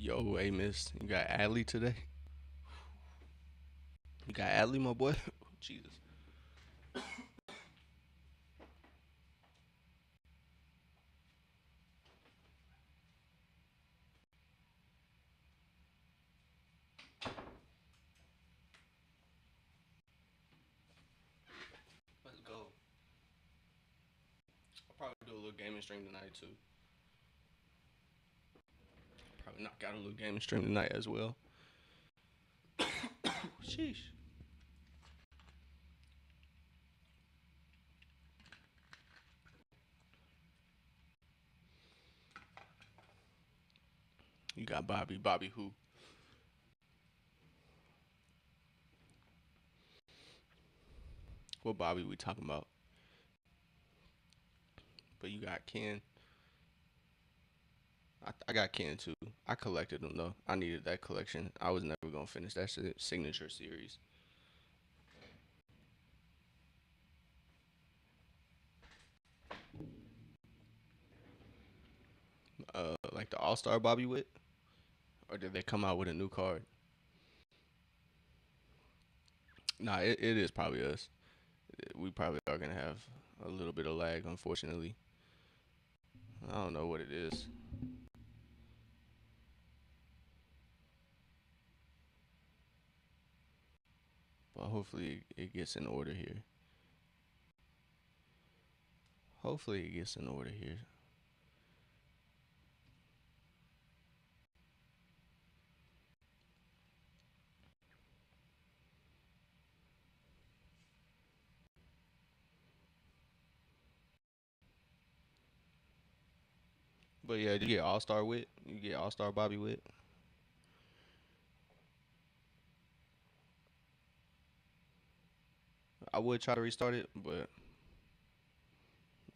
Yo, hey, miss. You got Adley today? You got Adley, my boy? Jesus. Let's go. I'll probably do a little gaming stream tonight, too. Probably knock out a little gaming stream tonight as well. Sheesh. You got Bobby. Bobby who? What Bobby we talking about? But you got Ken. I got Ken too. I collected them though. I needed that collection. I was never gonna finish that signature series. Like the All Star Bobby Witt, or did they come out with a new card? Nah, it is probably us. We probably are gonna have a little bit of lag, unfortunately. I don't know what it is, but hopefully it gets in order here. Hopefully it gets in order here. But yeah, you get All Star Witt. You get All Star Bobby Witt. I would try to restart it, but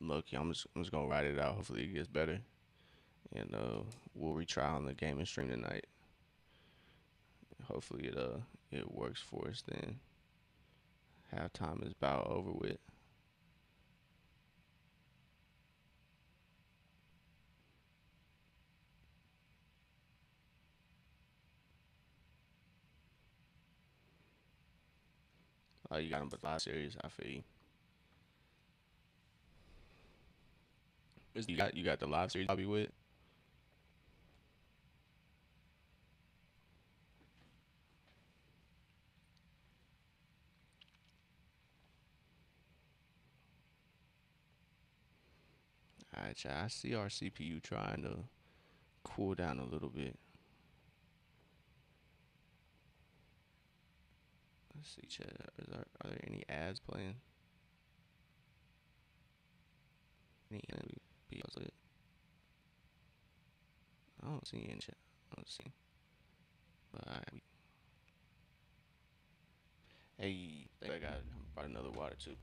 look, I'm just gonna ride it out. Hopefully it gets better, and we'll retry on the gaming stream tonight. Hopefully it works for us then. Halftime is about over with. Oh, you got them but live series. I feel you. You got the live series. I'll be with. All right, y'all. I see our CPU trying to cool down a little bit. Let's see, chat. Are there any ads playing? Any MLB? I don't see any chat. I don't see. But hey, I got brought another water too.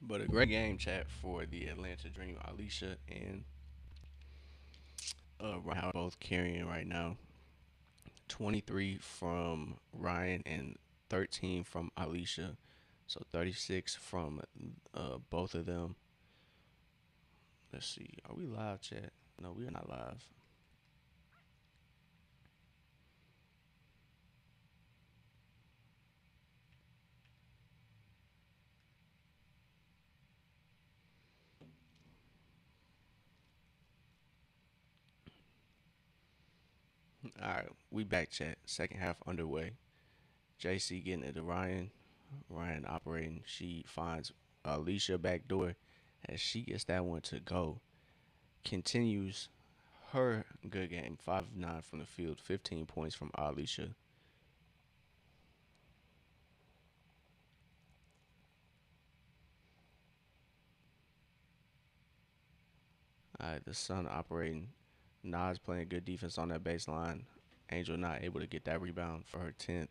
But a great game chat for the Atlanta Dream. Alicia and Ryan both carrying right now. 23 from Ryan and 13 from Alicia. So 36 from both of them. Let's see. Are we live, chat? No, we are not live. All right, we back, chat. Second half underway. JC getting it to Ryan. Ryan operating. She finds Alicia back door as she gets that one to go. Continues her good game. 5 of 9 from the field. 15 points from Alicia. All right, the Sun operating. Nas playing good defense on that baseline. Angel not able to get that rebound for her 10th.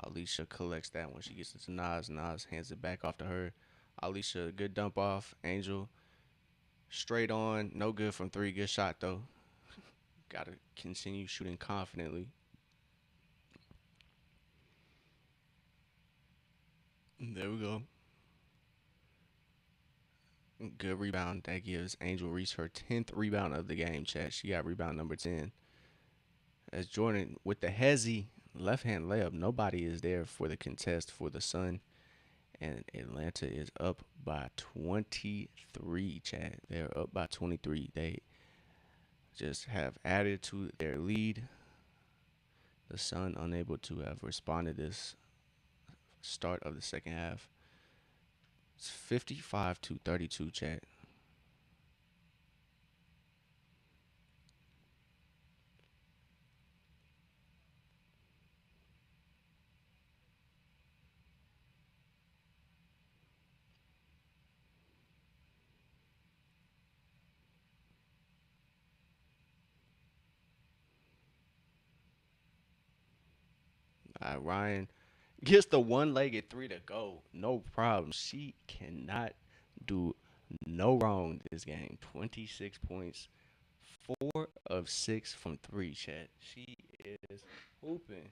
Alicia collects that when she gets it to Nas. Nas hands it back off to her. Alicia, good dump off. Angel, straight on. No good from three. Good shot, though. Got to continue shooting confidently. There we go. Good rebound. That gives Angel Reese her 10th rebound of the game, chat. She got rebound number 10. As Jordan with the hezzy left hand layup, nobody is there for the contest for the Sun. And Atlanta is up by 23, chat. They're up by 23. They just have added to their lead. The Sun unable to have responded this start of the second half. It's 55 to 32, chat. Ryan gets the one-legged three to go. No problem. She cannot do no wrong this game. 26 points, 4 of 6 from three, chat. She is hooping.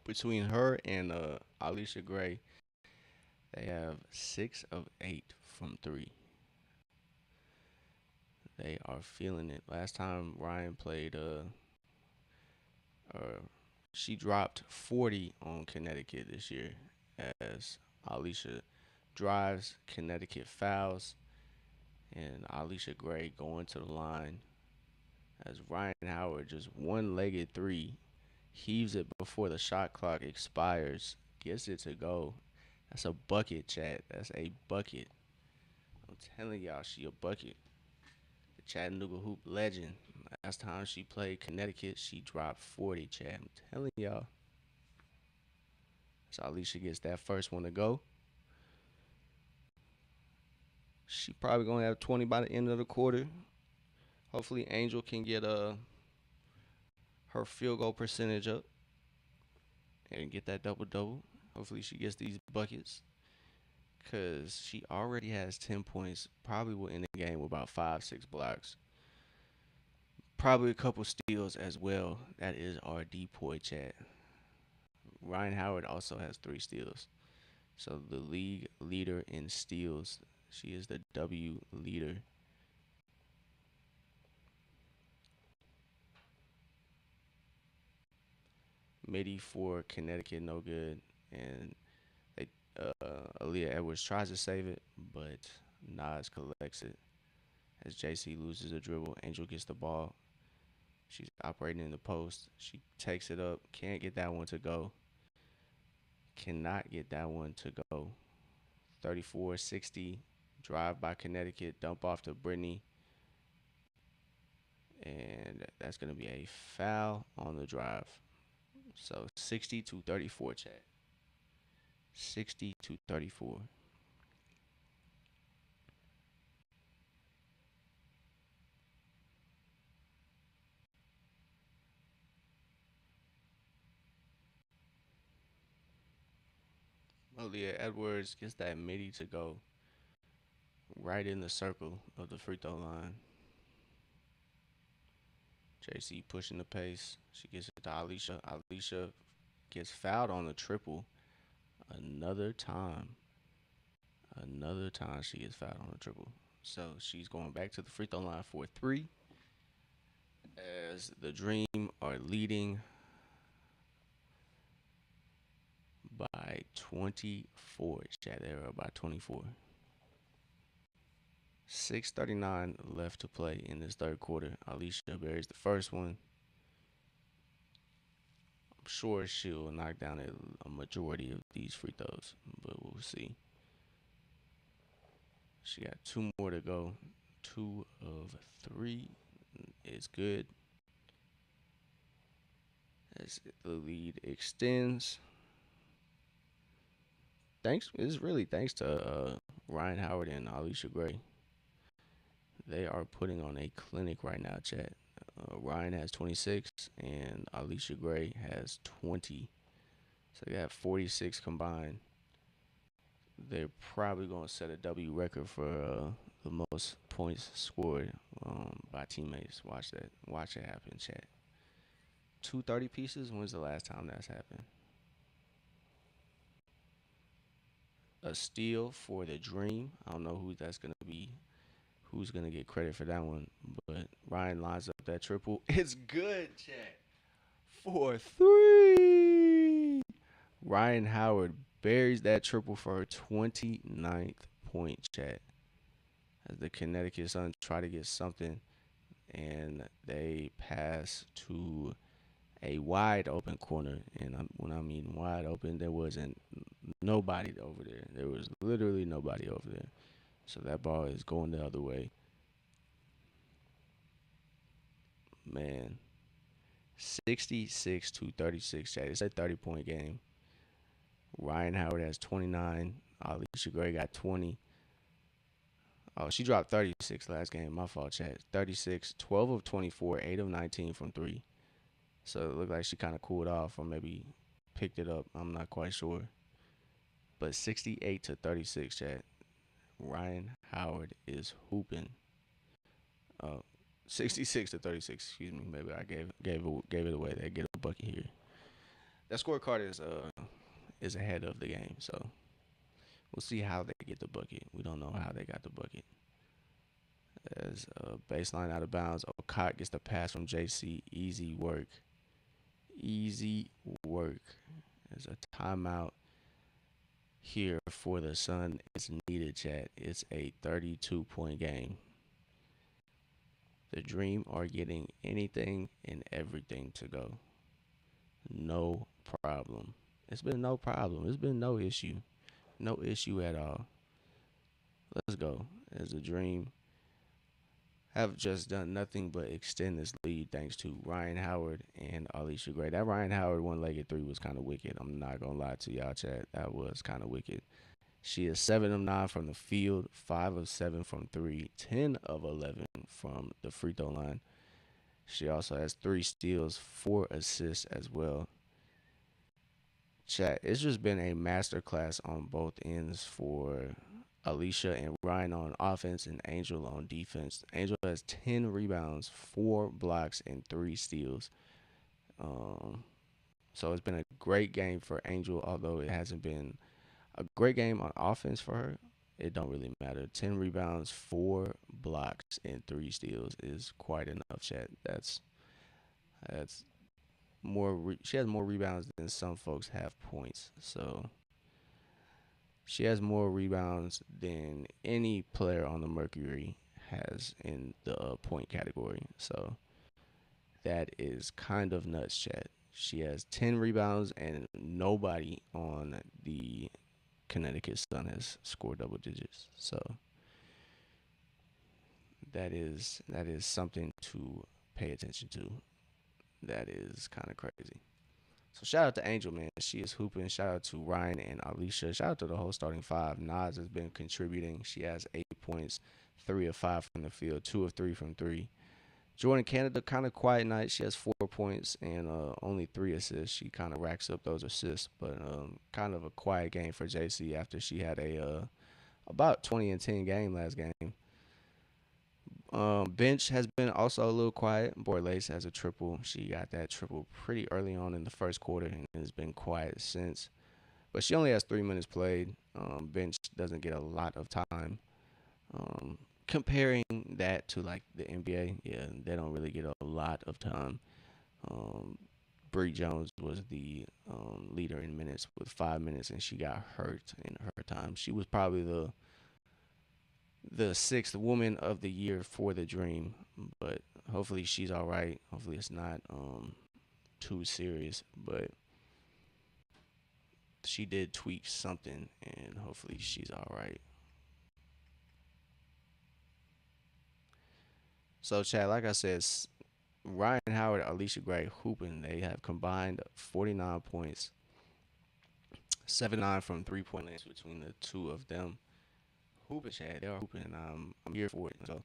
Between her and Alicia Gray, they have 6 of 8 from three. They are feeling it. Last time Ryan played, uh, she dropped 40 on Connecticut this year as Alicia drives, Connecticut fouls, and Alicia Gray going to the line as Ryan Howard just one-legged three heaves it before the shot clock expires, gets it to go. That's a bucket, chat. That's a bucket. I'm telling y'all, she a bucket. The Chattanooga Hoop legend. Last time she played Connecticut, she dropped 40, chat. I'm telling y'all. So Alicia gets that first one to go. She probably gonna have 20 by the end of the quarter. Hopefully, Angel can get her field goal percentage up and get that double double. Hopefully, she gets these buckets because she already has 10 points. Probably will end the game with about 5, 6 blocks. Probably a couple steals as well. That is our depoy, chat. Ryan Howard also has 3 steals. So the league leader in steals. She is the W leader. Midi for Connecticut, no good. And they Aaliyah Edwards tries to save it, but Nas collects it. As JC loses a dribble, Angel gets the ball. She's operating in the post. She takes it up. Can't get that one to go. Cannot get that one to go. 34-60. Drive by Connecticut. Dump off to Brittany. And that's going to be a foul on the drive. So 60 to 34, chat. 60 to 34. Aaliyah Edwards gets that midi to go right in the circle of the free throw line. JC pushing the pace. She gets it to Alicia. Alicia gets fouled on the triple. Another time. Another time she gets fouled on the triple. So she's going back to the free throw line for three. As the Dream are leading by 24. Chat, they are by 24. 6:39 left to play in this third quarter. Alicia buries the first one. I'm sure she'll knock down a majority of these free throws, but we'll see. She got 2 more to go. 2 of 3 is good. As the lead extends. It's really thanks to Ryan Howard and Alicia Gray. They are putting on a clinic right now, chat. Ryan has 26 and Alicia Gray has 20. So they got 46 combined. They're probably going to set a W record for the most points scored by teammates. Watch that. Watch it happen, chat. 230 pieces? When's the last time that's happened? A steal for the Dream. I don't know who that's going to be. Who's going to get credit for that one? But Ryan lines up that triple. It's good, chat. 4-3. Ryan Howard buries that triple for her 29th point, chat. As the Connecticut Sun try to get something, and they pass to a wide open corner. And when I mean wide open, there wasn't nobody over there. There was literally nobody over there. So that ball is going the other way. Man, 66-36, chat. It's a 30-point game. Ryan Howard has 29. Alicia Gray got 20. Oh, she dropped 36 last game. My fault, chat. 36, 12 of 24, 8 of 19 from 3. So it looked like she kind of cooled off or maybe picked it up. I'm not quite sure. But 68-36, chat. Ryan Howard is hooping. 66-36. Excuse me. Maybe I gave it away. They get a bucket here. That scorecard is ahead of the game, so we'll see how they get the bucket. We don't know how they got the bucket. As baseline out of bounds, Okot gets the pass from JC. Easy work. Easy work. There's a timeout here for the Sun. It's needed, chat. It's a 32-point game. The Dream are getting anything and everything to go. No problem. It's been no problem. It's been no issue. No issue at all. Let's go. As the Dream have just done nothing but extend this lead thanks to Ryan Howard and Alicia Gray. That Ryan Howard one-legged three was kind of wicked. I'm not going to lie to y'all, chat. That was kind of wicked. She is 7 of 9 from the field, 5 of 7 from 3, 10 of 11 from the free throw line. She also has 3 steals, 4 assists as well. Chat, it's just been a masterclass on both ends for Alicia and Ryan on offense and Angel on defense. Angel has 10 rebounds, 4 blocks, and 3 steals. So it's been a great game for Angel, although it hasn't been a great game on offense for her. It don't really matter. 10 rebounds, 4 blocks, and 3 steals is quite enough, chat. That's more. She has more rebounds than some folks have points. So she has more rebounds than any player on the Mercury has in the point category. So that is kind of nuts, chat. She has 10 rebounds, and nobody on the Connecticut Sun has scored double digits. So that is something to pay attention to. That is kind of crazy. So shout out to Angel, man. She is hooping. Shout out to Ryan and Alicia. Shout out to the whole starting 5. Nas has been contributing. She has 8 points, 3 of 5 from the field, 2 of 3 from 3. Jordan Canada, kind of quiet night. She has 4 points and only 3 assists. She kind of racks up those assists, but kind of a quiet game for JC after she had a about 20 and 10 game last game. Bench has been also a little quiet. Borlace has a triple. She got that triple pretty early on in the first quarter and has been quiet since. But she only has 3 minutes played. Bench doesn't get a lot of time. Comparing that to like the NBA, yeah, they don't really get a lot of time. Bree Jones was the leader in minutes with 5 minutes, and she got hurt in her time. She was probably the 6th woman of the year for the Dream, but hopefully she's all right. Hopefully it's not too serious, but she did tweak something, and hopefully she's all right. So, Chad, like I said, Ryan Howard, Alicia Gray, hooping. They have combined 49 points, 7-9 from 3 point lands between the two of them. Hooping, Chad, they are hooping. I'm here for it. So,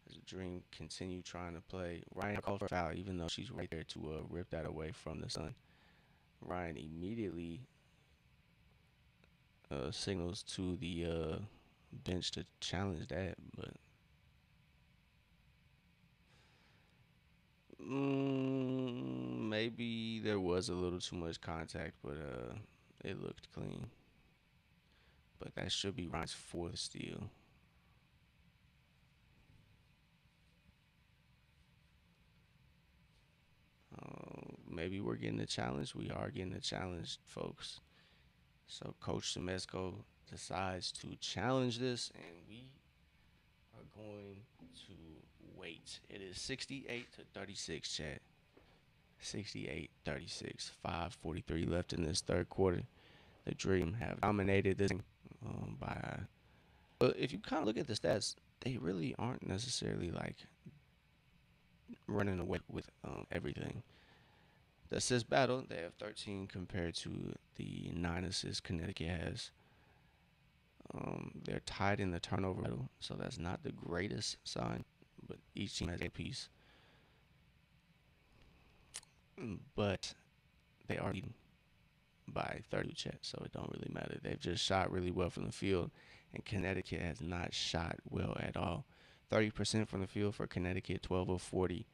as a dream, continue trying to play. Ryan called for a foul, even though she's right there to rip that away from the Sun. Ryan immediately signals to the bench to challenge that, but maybe there was a little too much contact, but it looked clean. But that should be Ryan's fourth steal. Maybe we're getting a challenge. We are getting a challenge, folks. So Coach Semesco decides to challenge this, and we are going to wait. It is 68 to 36, chat. 68-36. 5:43 left in this third quarter. The Dream have dominated this by. But if you kind of look at the stats, they really aren't necessarily like running away with everything. The assist battle, they have 13 compared to the 9 assists Connecticut has. They're tied in the turnover battle, so that's not the greatest sign. But each team has a piece. But they are leading by 30 chat, so it don't really matter. They've just shot really well from the field, and Connecticut has not shot well at all. 30% from the field for Connecticut, 12 of 40,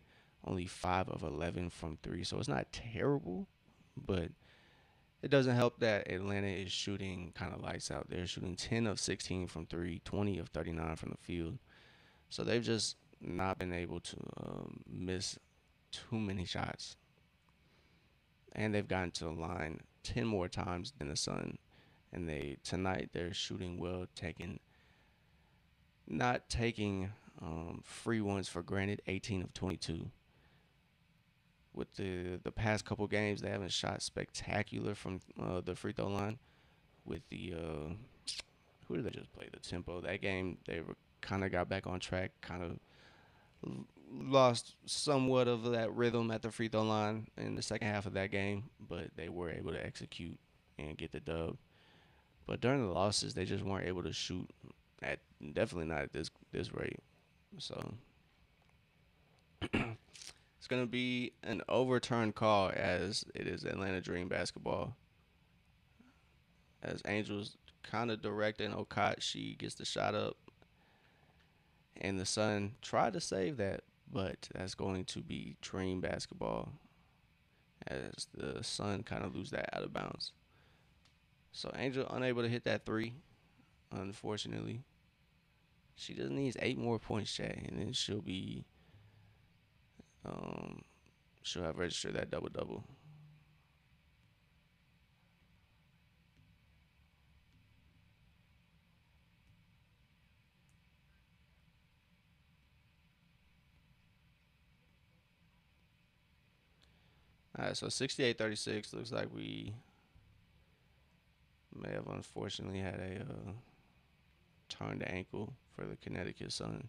only 5 of 11 from three. So it's not terrible, but it doesn't help that Atlanta is shooting kind of lights out. They're shooting 10 of 16 from three, 20 of 39 from the field. So they've just not been able to miss too many shots. And they've gotten to the line 10 more times than the Sun. And tonight they're shooting well, not taking free ones for granted, 18 of 22. With the past couple games, they haven't shot spectacular from the free throw line. With the who did they just play? The Tempo. That game they were kind of got back on track, kind of lost somewhat of that rhythm at the free throw line in the second half of that game, but they were able to execute and get the dub. But during the losses, they just weren't able to shoot at definitely not at this rate. So it's gonna be an overturned call as it is Atlanta Dream basketball. As Angels kind of directing Okot, she gets the shot up, and the Sun tried to save that, but that's going to be Dream basketball as the Sun kind of lose that out of bounds. So Angel unable to hit that three, unfortunately. She just needs 8 more points, Chat, and then um she'll have registered that double double. All right, so 68-36 looks like we may have unfortunately had a turned ankle for the Connecticut Sun.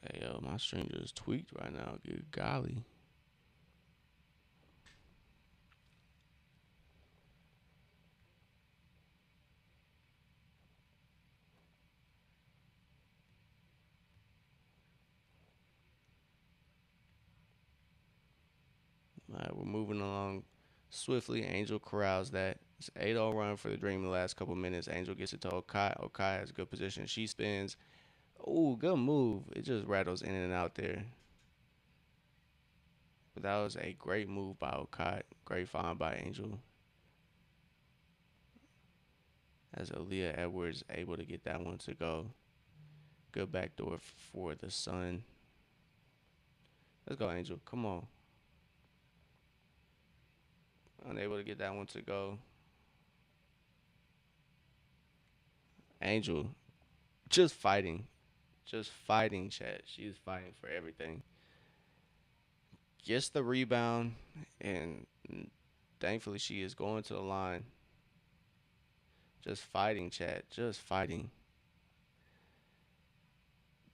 Hey, yo, my stream just tweaked right now. Good golly. All right, we're moving along swiftly. Angel corrals that. It's 8-0 run for the Dream the last couple minutes. Angel gets it to Okai. Okai has good position. She spins. Oh, good move. It just rattles in and out there. But that was a great move by Okai. Great find by Angel. As Aaliyah Edwards able to get that one to go. Good backdoor for the Sun. Let's go, Angel. Come on. Unable to get that one to go. Angel just fighting. Just fighting, chat. She is fighting for everything. Gets the rebound, and thankfully she is going to the line. Just fighting, chat. Just fighting.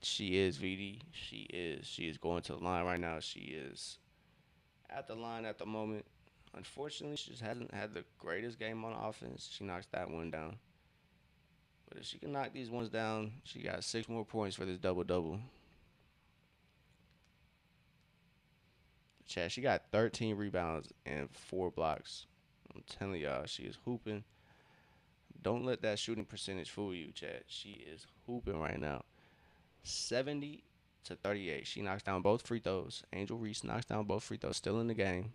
She is VD. She is. She is going to the line right now. She is at the line at the moment. Unfortunately, she just hasn't had the greatest game on offense. She knocks that one down. But if she can knock these ones down, she got 6 more points for this double double. Chad, she got 13 rebounds and 4 blocks. I'm telling y'all, she is hooping. Don't let that shooting percentage fool you, Chad. She is hooping right now. 70 to 38. She knocks down both free throws. Angel Reese knocks down both free throws. Still in the game.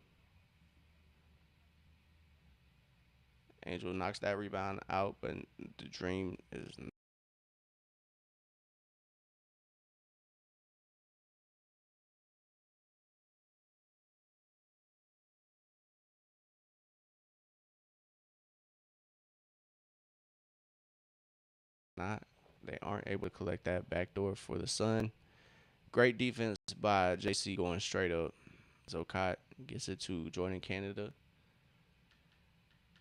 Angel knocks that rebound out, but the dream is not. They aren't able to collect that backdoor for the Sun. Great defense by JC going straight up. Zokat gets it to Jordan Canada.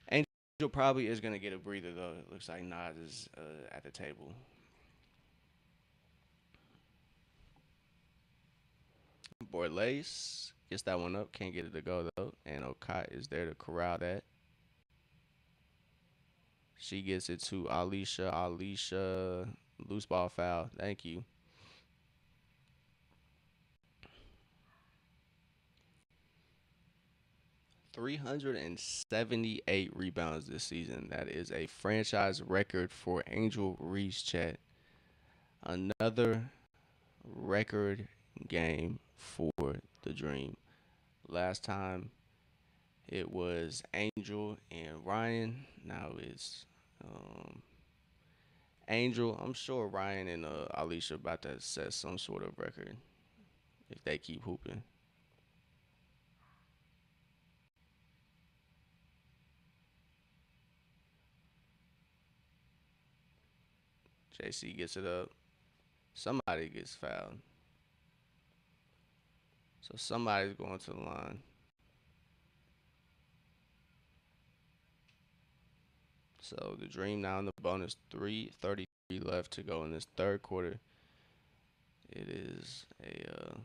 Angel probably is going to get a breather, though. It looks like Nas is at the table. Borlace gets that one up. Can't get it to go, though. And Okat is there to corral that. She gets it to Alicia. Alicia, loose ball foul. Thank you. 378 rebounds this season. That is a franchise record for Angel Reese, chat. Another record game for the Dream. Last time it was Angel and Ryan. Now it's Angel. I'm sure Ryan and Alicia about to set some sort of record if they keep hooping. JC gets it up. Somebody gets fouled. So somebody's going to the line. So the Dream now in the bonus. 3:33 left to go in this third quarter. It is a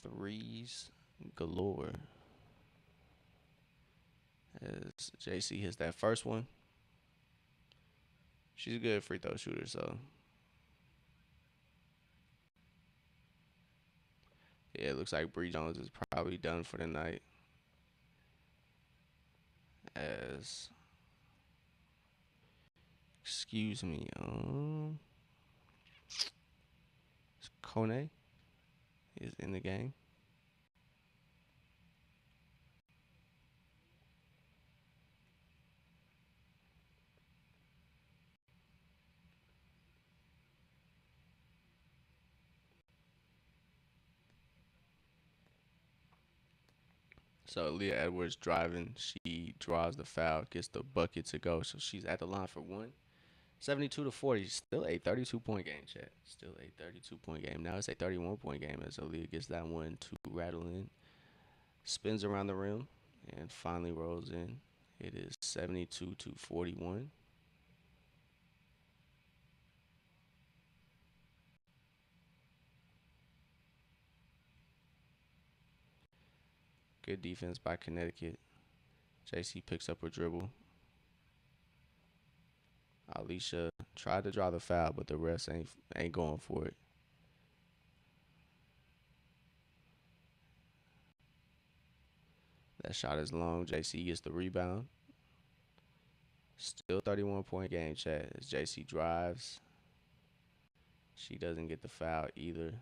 threes galore. As JC hits that first one. She's a good free throw shooter, so yeah, it looks like Bree Jones is probably done for the night. As excuse me, Kone is in the game. So Leah Edwards driving, she draws the foul, gets the bucket to go. So she's at the line for one. 72 to 40. Still a 32-point game, chat. Still a 32-point game. Now it's a 31-point game as Aaliyah gets that one to rattle in. Spins around the rim and finally rolls in. It is 72 to 41. Good defense by Connecticut. JC picks up a dribble. Alicia tried to draw the foul, but the refs ain't going for it. That shot is long. JC gets the rebound. Still 31-point game, chat. As JC drives, she doesn't get the foul either.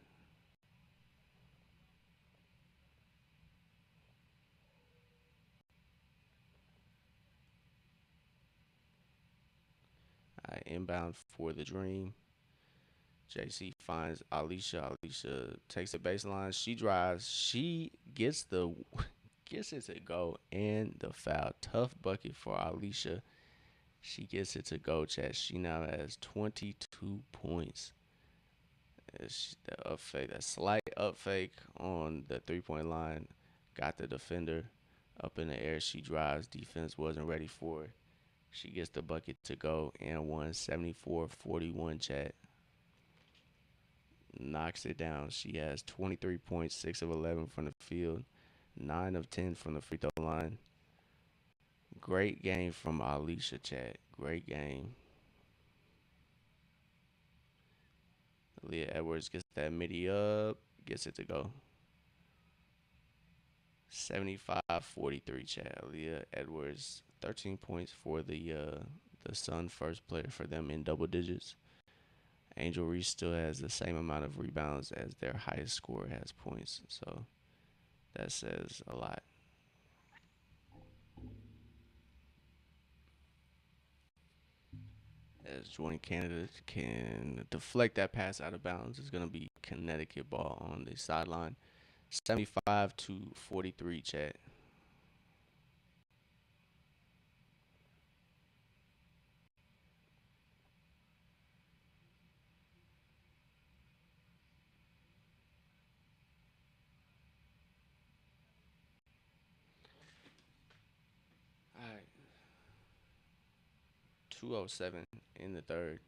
Inbound for the Dream. JC finds Alicia. Alicia takes the baseline. She drives. She gets gets it to go and the foul. Tough bucket for Alicia. She gets it to go, chat. She now has 22 points. The up fake, that slight up fake on the 3 point line got the defender up in the air. She drives. Defense wasn't ready for it. She gets the bucket to go and won 74-41, chat. Knocks it down. She has 23 points, 6 of 11 from the field, 9 of 10 from the free throw line. Great game from Alicia, chat. Great game. Leah Edwards gets that midi up, gets it to go. 75-43, chat. Leah Edwards, 13 points for the Sun, first player for them in double digits. Angel Reese still has the same amount of rebounds as their highest scorer has points, so that says a lot. As Jordan Canada can deflect that pass out of bounds, it's going to be Connecticut ball on the sideline. 75-43, chat. All right, 2:07 in the third.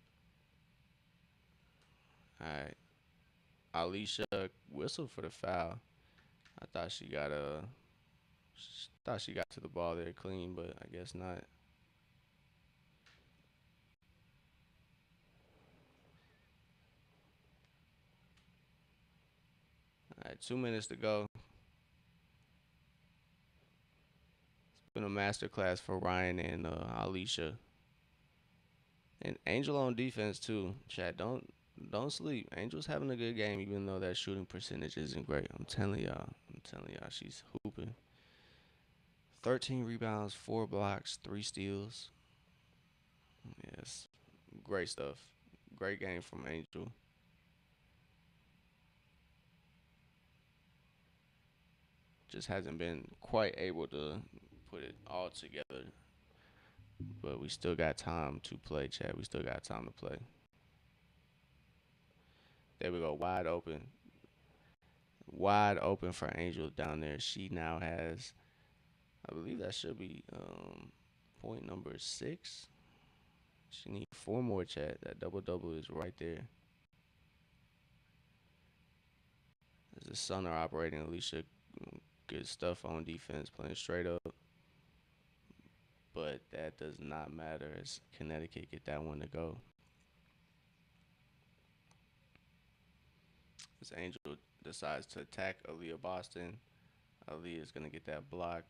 All right, Alicia whistled for the foul. I thought she got to the ball there clean, but I guess not. All right, 2 minutes to go. It's been a masterclass for Ryan and Alicia. And Angel on defense too. Chat, don't sleep. Angel's having a good game, even though that shooting percentage isn't great. I'm telling y'all. She's hooping. 13 rebounds, 4 blocks, 3 steals. Yes, great stuff. Great game from Angel. Just hasn't been quite able to put it all together. But we still got time to play, Chad. We still got time to play. There we go. Wide open. Wide open for Angel down there. She now has, I believe that should be point number 6. She needs 4 more, Chad. That double double is right there. As the Sun are operating, Alicia, good stuff on defense, playing straight up. But that does not matter as Connecticut get that one to go. As Angel decides to attack Aaliyah Boston, Aaliyah is going to get that block.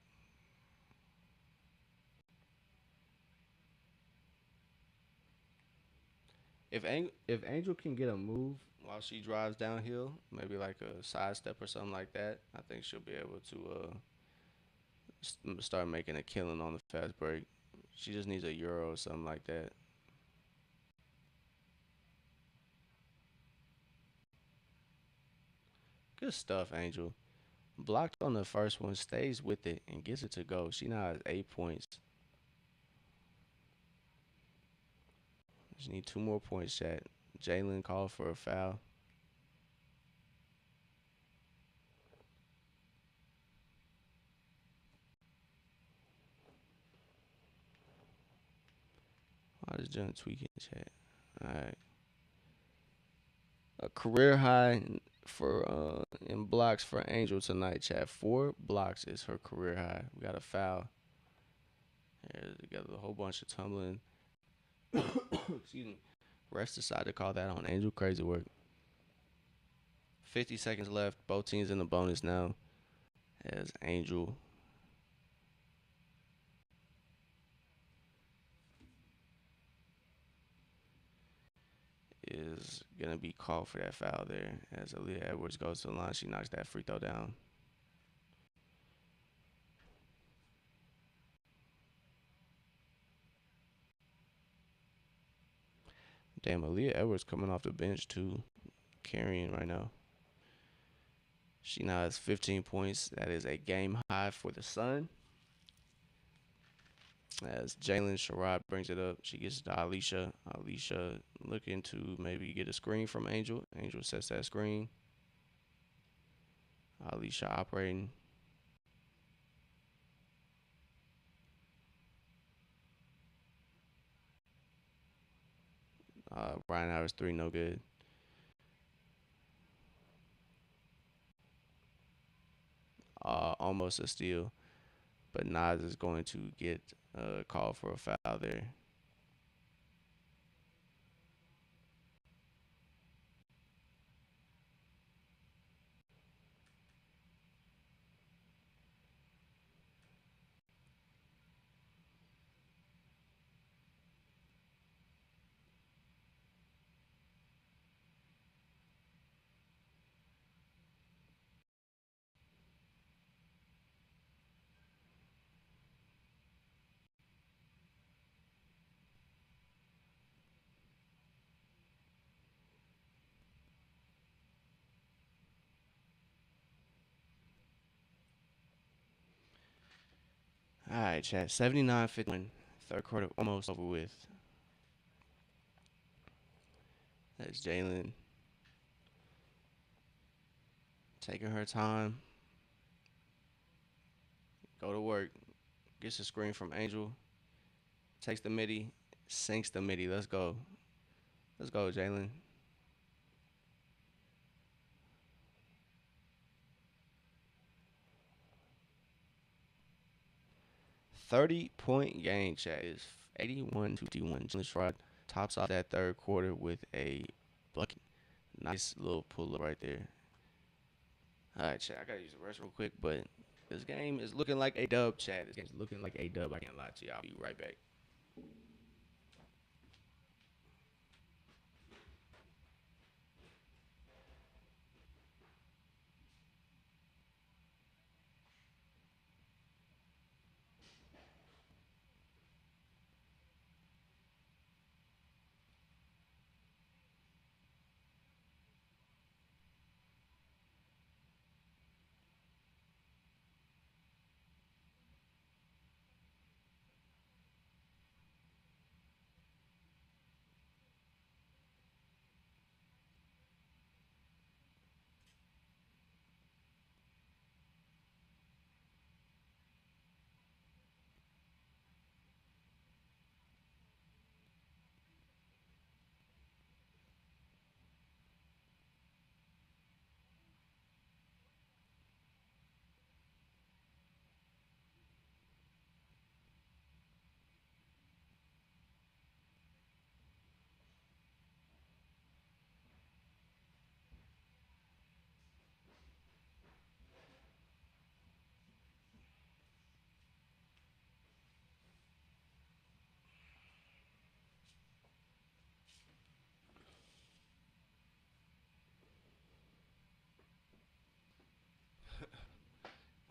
If Angel can get a move while she drives downhill, maybe like a side step or something like that, I think she'll be able to start making a killing on the fast break. She just needs a euro or something like that. Good stuff, Angel. Blocked on the first one, stays with it, and gets it to go. She now has 8 points. She need 2 more points, chat. Jalen called for a foul. I just done tweaking, chat. All right. A career high for in blocks for Angel tonight, chat. 4 blocks is her career high. We got a foul. Here, together a whole bunch of tumbling. Excuse me. Refs decided to call that on Angel. Crazy work. 50 seconds left. Both teams in the bonus now. As Angel is gonna be called for that foul there. As Aaliyah Edwards goes to the line, she knocks that free throw down. Damn, Aaliyah Edwards coming off the bench too, carrying right now. She now has 15 points. That is a game high for the Sun. As Jalen Sherrod brings it up, she gets to Alicia. Alicia looking to maybe get a screen from Angel. Angel sets that screen. Alicia operating. Ryan Howard's three, no good. Almost a steal, but Nas is going to get called for a foul there. All right, chat. 79-51. Third quarter almost over with. That's Jalen taking her time. Go to work. Gets a screen from Angel. Takes the midi. Sinks the midi. Let's go. Let's go, Jalen. 30-point game, chat. Is 81-51. Jalen Sherrod tops off that third quarter with a bucket. Nice little pull up right there. All right, chat. I gotta use the rest real quick, but this game is looking like a dub, chat. This game's looking like a dub. I can't lie to you. I'll be right back.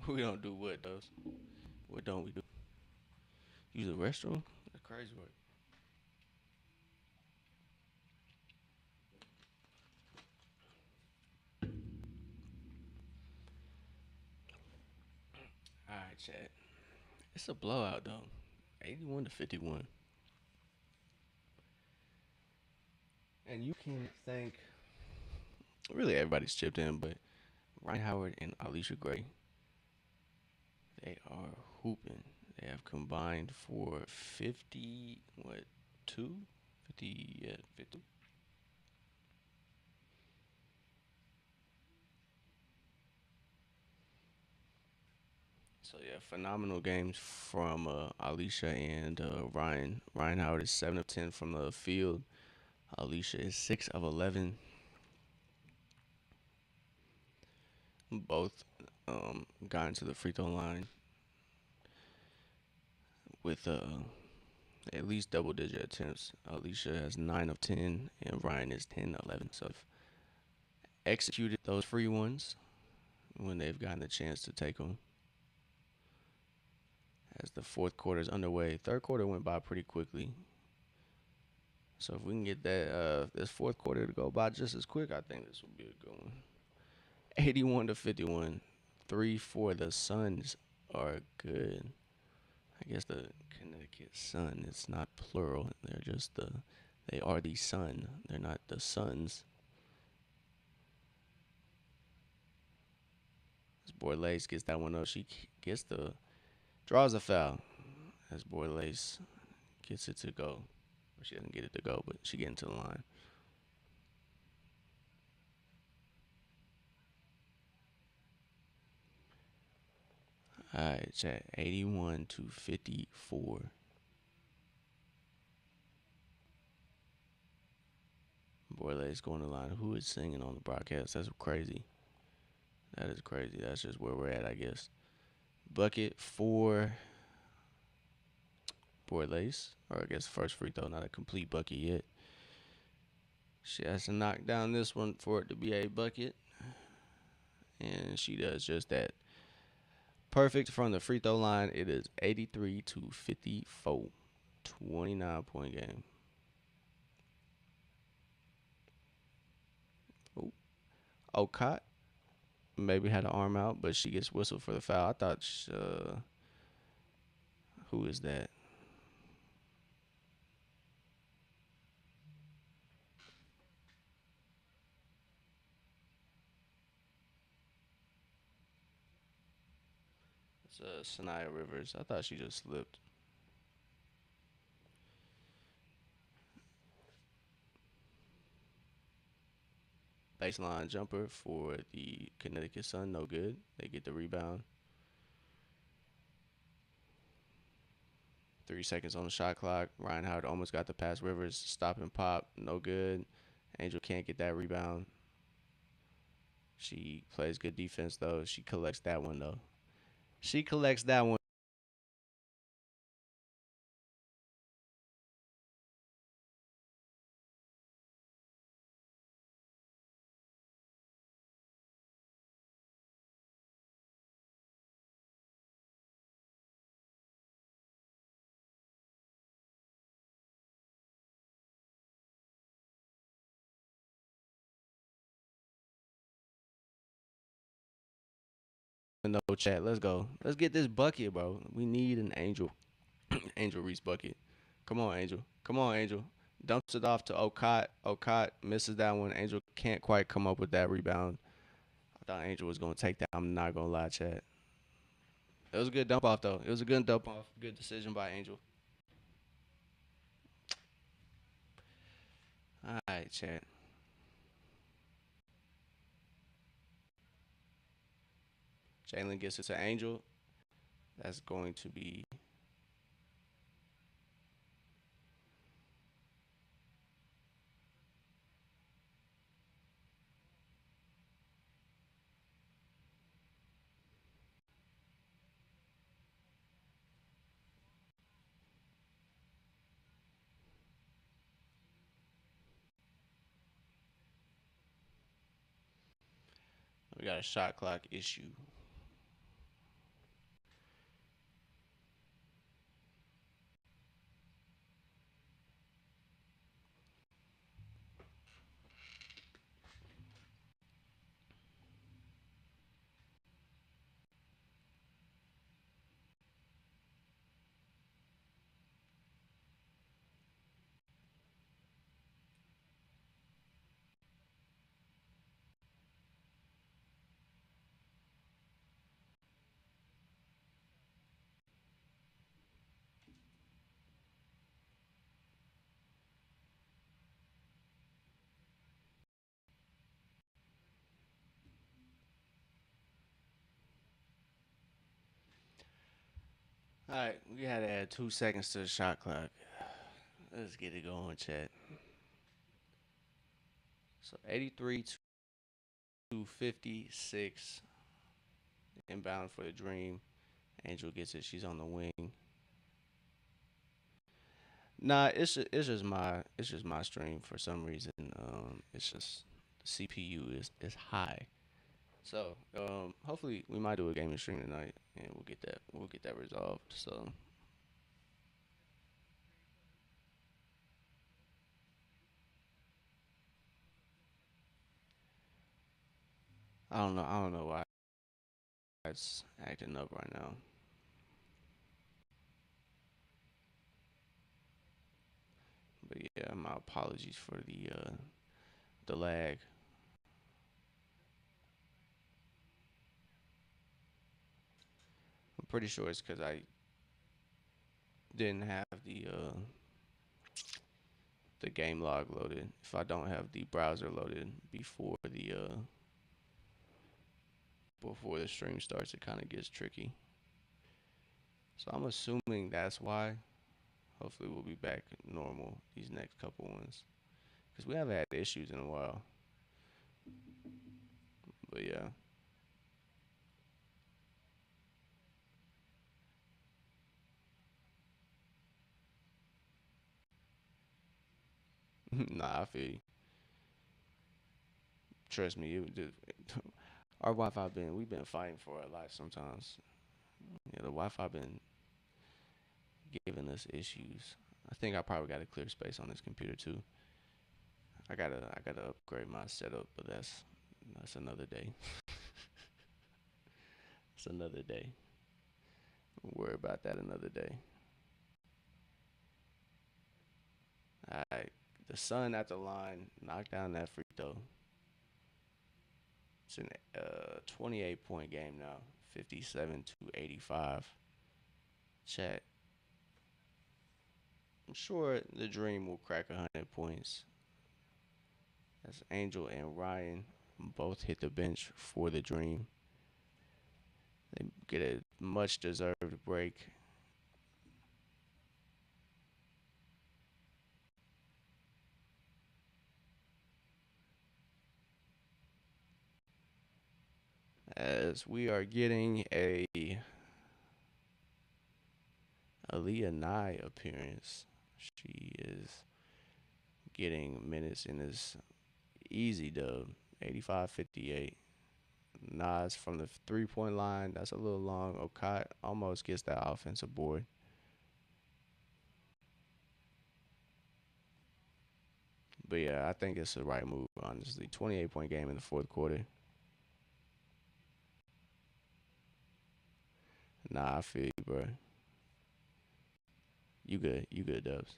We don't do what, those? What don't we do? Use the restroom? That's crazy work. All right, chat. It's a blowout though. 81-51. And you can thank really everybody's chipped in, but Ryan Howard and Alicia Gray, they are hooping. They have combined for 50, what, two? 50, yeah, 50. So yeah, phenomenal games from Alicia and Ryan. Ryan Howard is 7 of 10 from the field. Alicia is 6 of 11. Both got into the free throw line with at least double digit attempts. Alicia has 9 of 10, and Ryan is 10 of 11. So they've executed those free ones when they've gotten the chance to take them. As the fourth quarter is underway, third quarter went by pretty quickly. So if we can get that this fourth quarter to go by just as quick, I think this will be a good one. 81-51. Three for the Suns are good. guess the Connecticut Sun is not plural. They are the sun. They're not the sons. As Borlace gets that one up, she gets the draws a foul. As Borlace gets it to go. She doesn't get it to go, but she gets into the line. All right, chat. 81 to 54. Borlace going to the line. Who is singing on the broadcast? That's crazy. That is crazy. That's just where we're at, I guess. Bucket for Borlace. Or I guess first free throw, not a complete bucket yet. She has to knock down this one for it to be a bucket. And she does just that. Perfect from the free throw line. It is 83 to 54. 29-point game. Ooh. Okot maybe had an arm out, but she gets whistled for the foul. I thought, who is that? It's Sanaya Rivers. I thought she just slipped. Baseline jumper for the Connecticut Sun. No good. They get the rebound. 3 seconds on the shot clock. Ryan Howard almost got the pass. Rivers stop and pop. No good. Angel can't get that rebound. She plays good defense, though. She collects that one, though. She collects that one. No chat. Let's go. Let's get this bucket, bro. We need an Angel. Angel Reese bucket. Come on, Angel. Come on, Angel. Dumps it off to Okot. Okot misses that one. Angel can't quite come up with that rebound. I thought Angel was going to take that. I'm not going to lie, chat. It was a good dump off, though. It was a good dump off. Good decision by Angel. All right, chat. Jalen gets it to Angel. That's going to be. We got a shot clock issue. All right, we had to add 2 seconds to the shot clock. Let's get it going, chat. So 83 to 56. Inbound for the Dream. Angel gets it. She's on the wing. Nah, it's just my stream for some reason. It's just the CPU is high. So hopefully we might do a gaming stream tonight, and we'll get that resolved. So I don't know why it's acting up right now. But yeah, my apologies for the lag. I'm pretty sure it's because I didn't have the game log loaded. If I don't have the browser loaded before the stream starts, it kind of gets tricky. So I'm assuming that's why. Hopefully we'll be back normal these next couple ones because we haven't had issues in a while. But yeah, nah, I feel you. Trust me, our Wi-Fi we've been fighting for our life sometimes. Yeah, the Wi-Fi been giving us issues. I think I probably got to clear space on this computer too. I gotta upgrade my setup, but that's another day. It's another day. We'll worry about that another day. All right, the Sun at the line knocked down that free throw. It's an 28 point game now, 57 to 85. Chat. I'm sure the Dream will crack 100 points. As Angel and Ryan both hit the bench for the Dream. They get a much deserved break. As we are getting a Aaliyah Nye appearance. She is getting minutes in this easy dub, 85-58. Nas from the 3 point line. That's a little long. Okai almost gets that offensive board. But yeah, I think it's the right move, honestly. 28 point game in the fourth quarter. Nah, I feel you, bro. You good. You good, Dubs.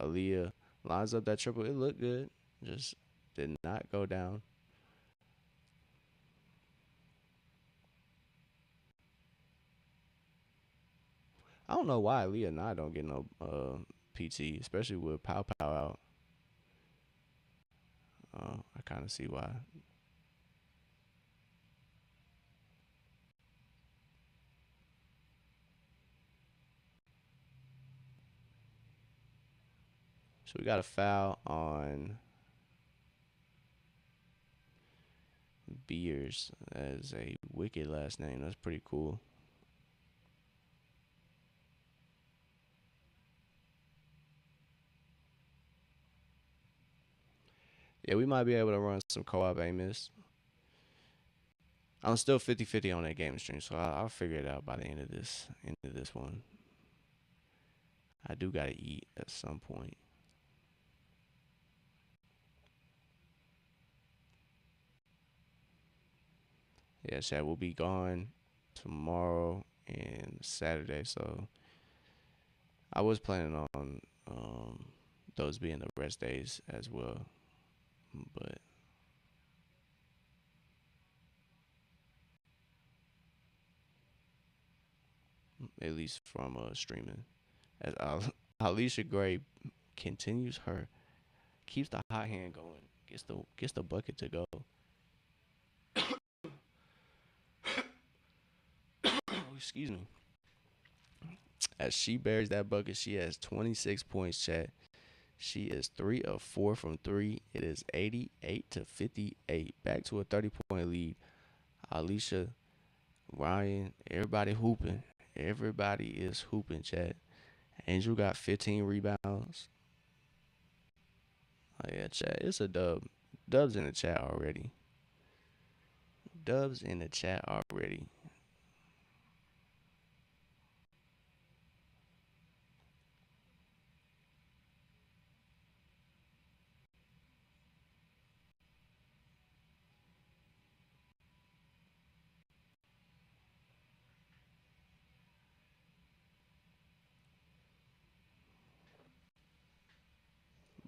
Aaliyah lines up that triple. It looked good. Just did not go down. I don't know why Aaliyah and I don't get no PT, especially with Pow Pow out. I kind of see why. So we got a foul on Beers as a wicked last name. That's pretty cool. Yeah, we might be able to run some co-op Amos. I'm still 50-50 on that game stream, so I'll figure it out by the end of this one. I do gotta eat at some point. Yeah, Chad will be gone tomorrow and Saturday, so I was planning on those being the rest days as well, but at least from streaming. As Alicia Gray continues her keeps the hot hand going, gets the bucket to go. Excuse me. As she buries that bucket, she has 26 points. Chat. She is 3 of 4 from three. It is 88-58. Back to a 30-point lead. Alicia, Ryan, everybody hooping. Everybody is hooping. Chat. Angel got 15 rebounds. Oh yeah, chat. It's a dub. Dubs in the chat already. Dubs in the chat already.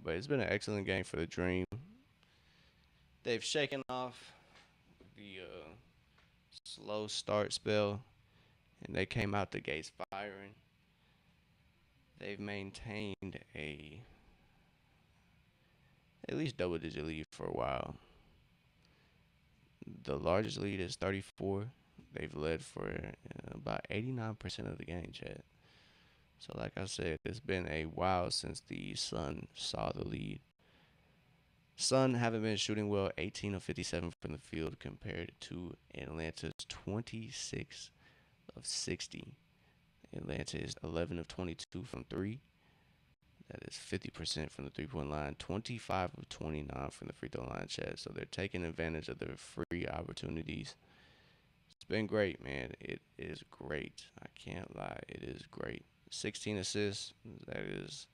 But it's been an excellent game for the Dream. They've shaken off the slow start spell, and they came out the gates firing. They've maintained a at least double digit lead for a while. The largest lead is 34. They've led for about 89% of the game, Chad. So, like I said, it's been a while since the Sun saw the lead. Sun haven't been shooting well, 18 of 57 from the field compared to Atlanta's 26 of 60. Atlanta is 11 of 22 from three. That is 50% from the 3 point line, 25 of 29 from the free throw line, Chad. So they're taking advantage of their free opportunities. It's been great, man. It is great. I can't lie. It is great. 16 assists. That is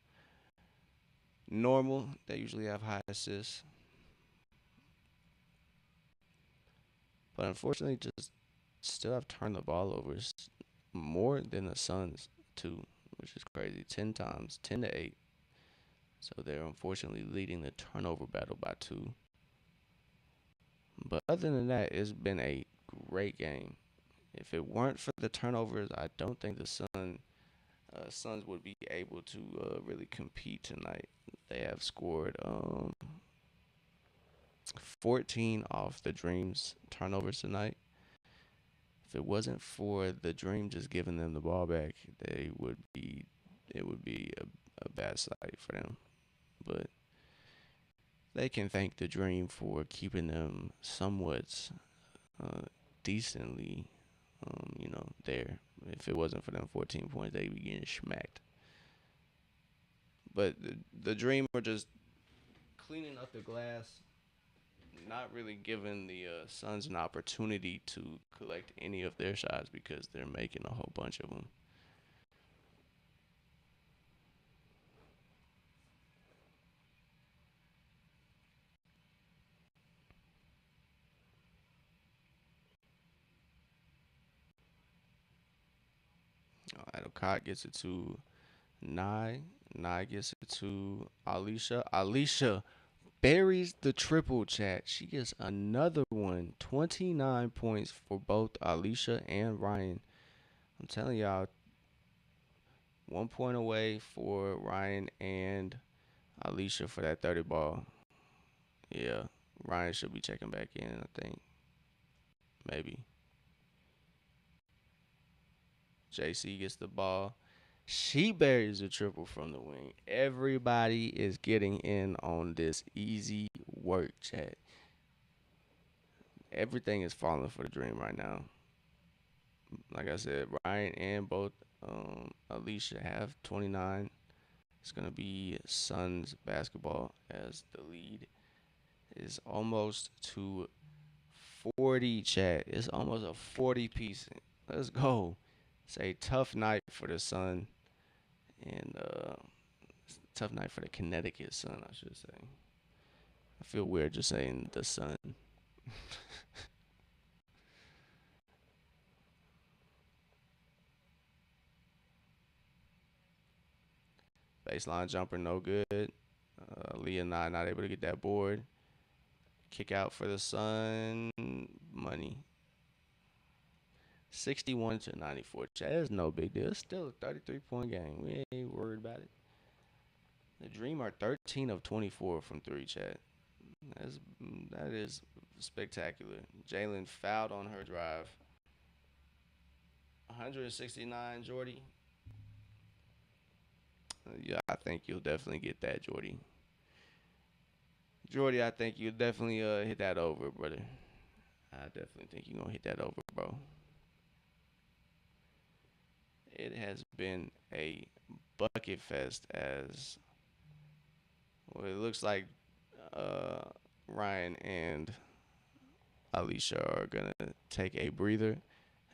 normal. They usually have high assists. But unfortunately, just still have turned the ball over more than the Suns, too, which is crazy. 10 times, 10 to 8. So they're unfortunately leading the turnover battle by two. But other than that, it's been a great game. If it weren't for the turnovers, I don't think the Suns would be able to really compete tonight. They have scored 14 off the Dreams turnovers tonight. If it wasn't for the Dream just giving them the ball back, it would be a bad sight for them. But they can thank the Dream for keeping them somewhat uh, decently, there. If it wasn't for them 14 points, they'd be getting smacked. But the Dream are just cleaning up the glass, not really giving the Suns an opportunity to collect any of their shots because they're making a whole bunch of them. Adokot gets it to Nye. Nye gets it to Alicia. Alicia buries the triple, chat. She gets another one. 29 points for both Alicia and Ryan. I'm telling y'all, 1 point away for Ryan and Alicia for that 30 ball. Yeah, Ryan should be checking back in, I think. Maybe. JC gets the ball. She buries a triple from the wing. Everybody is getting in on this easy work, chat. Everything is falling for the Dream right now. Like I said, Ryan and both Alicia have 29. It's going to be Suns basketball as the lead is almost to 40, chat. It's almost a 40 piece. Let's go. It's a tough night for the Sun and tough night for the Connecticut Sun, I should say. I feel weird just saying the Sun. Baseline jumper, no good. Leah not able to get that board. Kick out for the Sun. Money. 61 to 94. That's no big deal. It's still a 33-point game. We ain't worried about it. The Dream are 13 of 24 from three, chat. That is spectacular. Jalen fouled on her drive. 169, Jordy. Yeah, I think you'll definitely get that, Jordy. Jordy, I think you'll definitely hit that over, brother. I definitely think you're gonna hit that over, bro. It has been a bucket fest as well. It looks like uh, Ryan and Alicia are gonna take a breather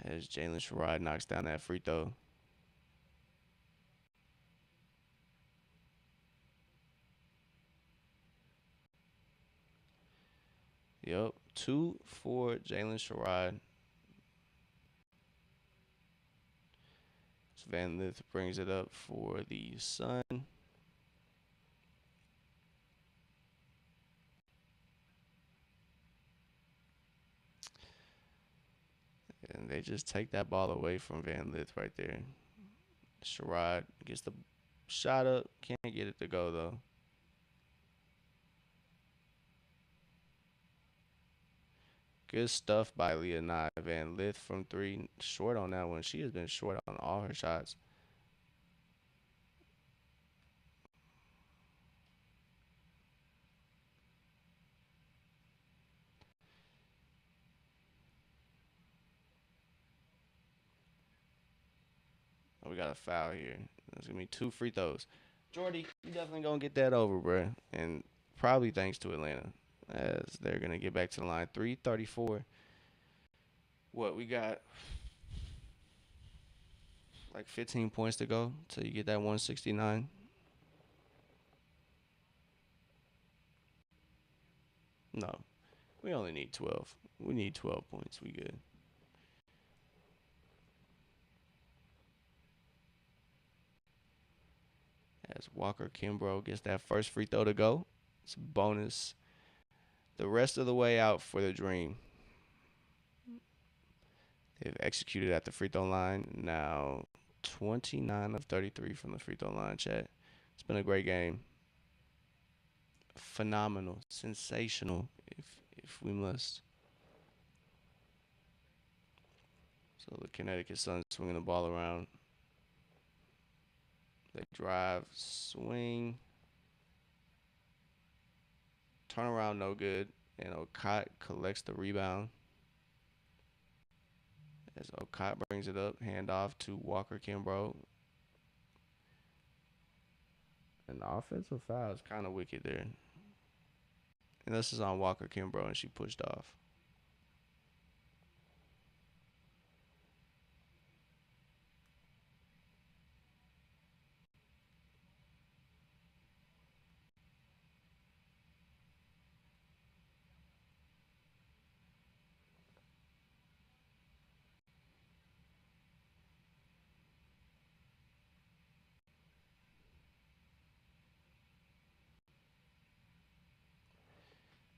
as Jalen Sherrod knocks down that free throw. Yep, two for Jalen Sherrod. Van Lith brings it up for the Sun. just take that ball away from Van Lith right there. Sherrod gets the shot up, can't get it to go though. Good stuff by Leonide Van Lith from three. Short on that one. She has been short on all her shots. Oh, we got a foul here. There's gonna be two free throws. Jordy, you definitely gonna get that over, bruh. And probably thanks to Atlanta, as they're gonna get back to the line. 3:34. What we got? Like 15 points to go till you get that 169. No, we only need 12. We need 12 points. We good. As Walker Kimbrough gets that first free throw to go, it's a bonus the rest of the way out for the Dream. They've executed at the free throw line. Now 29 of 33 from the free throw line, chat. It's been a great game. Phenomenal. Sensational, if we must. So the Connecticut Suns swinging the ball around. They drive, swing, turn around, no good. And Okot collects the rebound. As Okot brings it up, handoff to Walker Kimbrough. And the offensive foul is kind of wicked there. And this is on Walker Kimbrough, and she pushed off.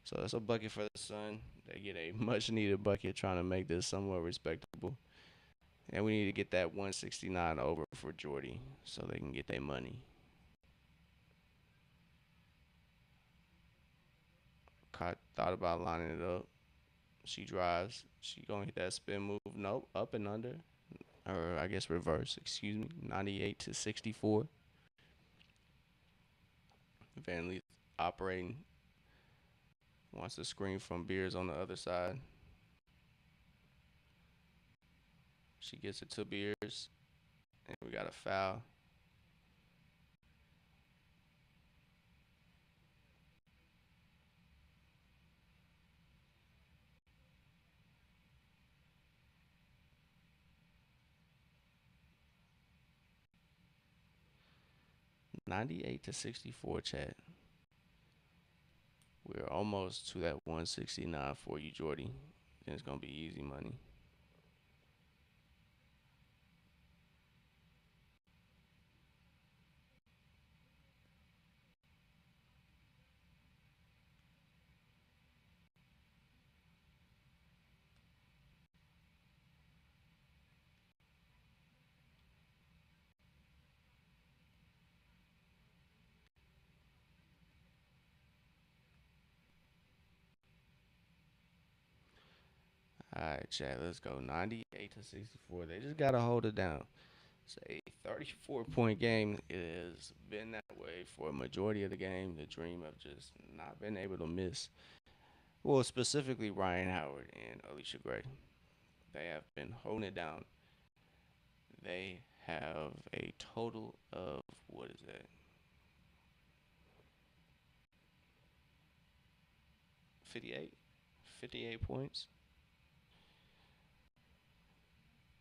So that's a bucket for the Sun. They get a much needed bucket trying to make this somewhat respectable. And we need to get that 169 over for Jordy so they can get their money. Thought about lining it up. She drives. She gonna hit that spin move. Nope. Up and under. Or I guess reverse. Excuse me. 98 to 64. Van Lee operating. Wants to screen from Beers on the other side. She gets it to Beers. And we got a foul. $98 to 64, chat. We're almost to that 169 for you, Jordy. Then it's gonna be easy money. All right, chat. Let's go. 98 to 64. They just gotta hold it down. It's a 34-point game. It has been that way for a majority of the game. The Dream have just not been able to miss. Well, specifically Ryan Howard and Alicia Gray. They have been holding it down. They have a total of what is that? 58? 58 points.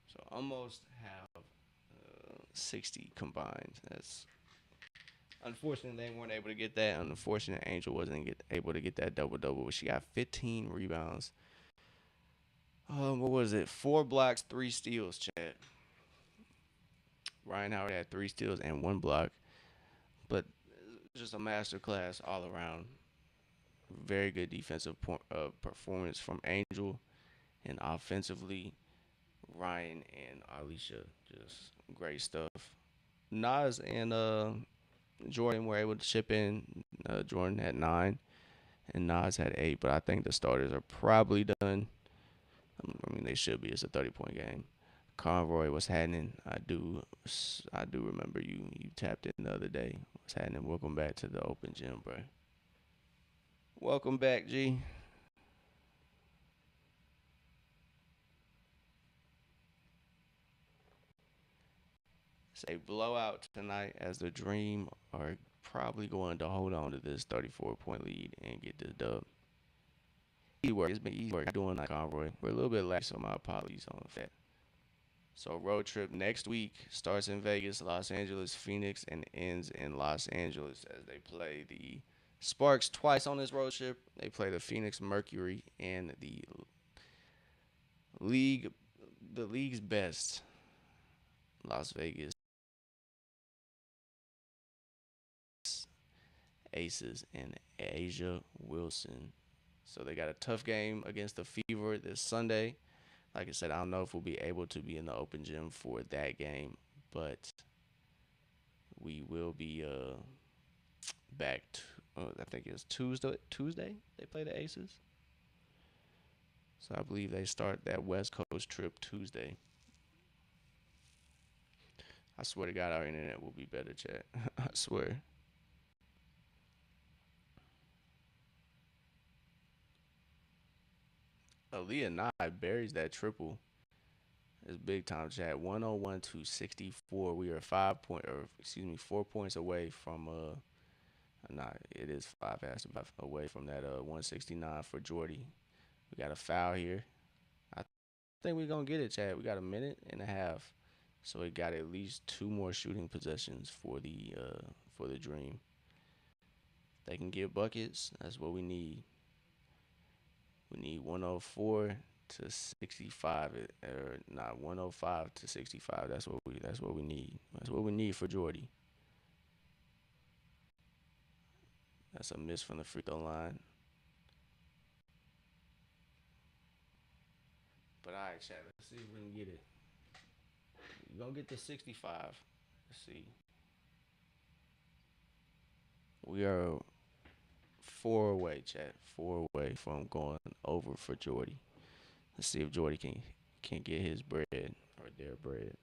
So almost half 60 combined. That's unfortunate they weren't able to get that. Unfortunate Angel wasn't able to get that double double. She got 15 rebounds. What was it? 4 blocks, 3 steals. Chad. Ryan Howard had 3 steals and 1 block, but just a master class all around. Very good defensive performance from Angel, and offensively, Ryan and Alicia, just great stuff. Nas and Jordan were able to chip in. Jordan had 9 and Nas had 8, but I think the starters are probably done. I mean, they should be. It's a 30-point game. Conroy, what's happening? I do remember you tapped in the other day. What's happening? Welcome back to the open gym, bro. Welcome back, G. It's a blowout tonight as the Dream are probably going to hold on to this 34-point lead and get this dub. Easy work. It's been easy work doing that, Conroy. We're a little bit late, so my apologies on that. So road trip next week starts in Vegas, Los Angeles, Phoenix, and ends in Los Angeles as they play the Sparks twice on this road trip. They play the Phoenix Mercury and league, the league's best, Las Vegas Aces and Asia Wilson. So they got a tough game against the Fever this Sunday. Like I said, I don't know if we'll be able to be in the open gym for that game, but we will be back. I think it's Tuesday. Tuesday they play the Aces. So I believe they start that West Coast trip Tuesday. I swear to God, our internet will be better, chat. I swear. Aaliyah Nye buries that triple. It's big time, chat. 101 to 64. We are 4 points away from nah, it is five. It has to be away from that 169 for Jordy. We got a foul here. I think we're gonna get it, Chad. We got a minute and a half, so we got at least 2 more shooting possessions for the Dream. They can get buckets. That's what we need. We need 104 to 65, or not 105 to 65. That's what we need. That's what we need for Jordy. That's a miss from the free throw line. But all right, Chad. Let's see if we can get it. You gonna get the 65. Let's see. We are 4 away, Chad. 4 away from going over for Jordy. Let's see if Jordy can get his bread or their bread.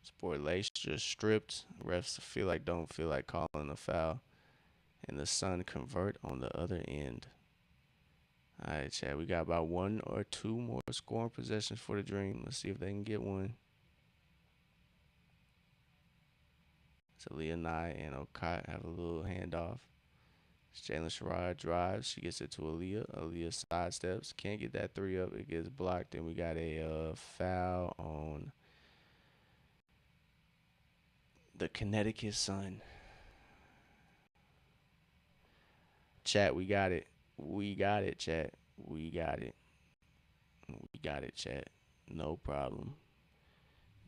Sport Lace just stripped. Refs don't feel like calling a foul. And the Sun convert on the other end. All right, Chad. We got about 1 or 2 more scoring possessions for the Dream. Let's see if they can get one. So Leah Nye and Okai have a little handoff. Jalen Sherrod drives. She gets it to Aaliyah. Aaliyah sidesteps. Can't get that three up. It gets blocked. And we got a foul on the Connecticut Sun. Chat, we got it. We got it, chat. We got it. We got it, chat. No problem.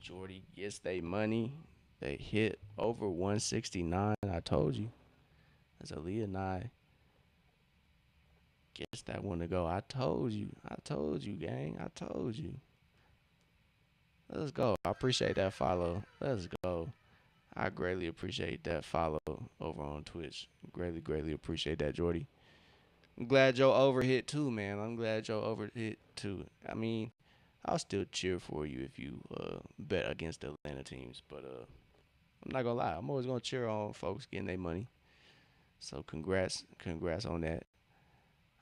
Jordy gets their money. They hit over 169. I told you. As Aaliyah Nye gets that one to go. I told you. I told you, gang. I told you. Let's go. I appreciate that follow. Let's go. I greatly appreciate that follow over on Twitch. Greatly, greatly appreciate that, Jordy. I'm glad Joe overhit too, man. I'm glad Joe overhit too. I mean, I'll still cheer for you if you bet against the Atlanta teams, but I'm not gonna lie. I'm always gonna cheer on folks getting their money. So congrats on that.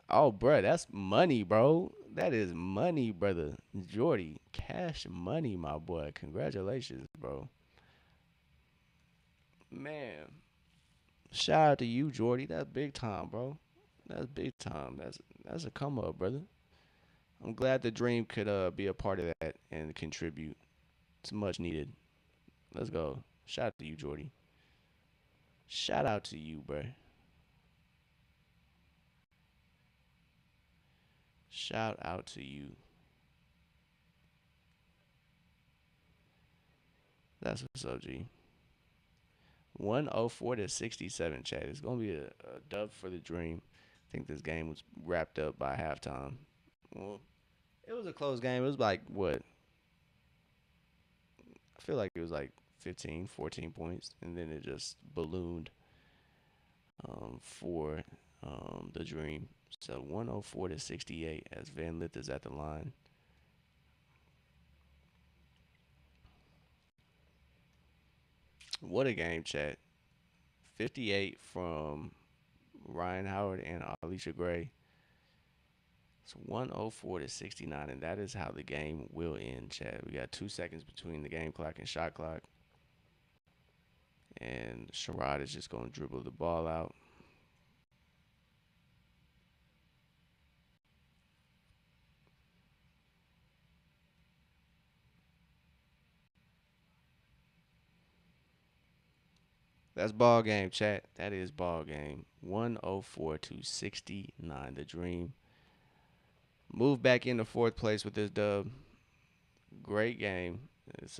Oh, bro, that's money, bro. That is money, brother. Jordy, cash money, my boy. Congratulations, bro. Man, shout out to you, Jordy. That's big time, bro. That's big time. That's a come up, brother. I'm glad the Dream could be a part of that and contribute. It's much needed. Let's go. Shout out to you, Jordy. Shout out to you, bro. Shout out to you. That's what's up, G. 104 to 67, chat. It's gonna be a dub for the Dream. I think this game was wrapped up by halftime. Well, It was a close game. It was like what? I feel like it was like 15, 14 points, and then it just ballooned for the Dream. So 104 to 68 as Van Lith is at the line. What a game, chat. 58 from Ryan Howard and Alicia Gray. It's 104 to 69, and that is how the game will end, chat. We got 2 seconds between the game clock and shot clock. And Sherrod is just going to dribble the ball out. That's ball game, chat. That is ball game. 104 to 69. The Dream move back into fourth place with this dub. Great game. It's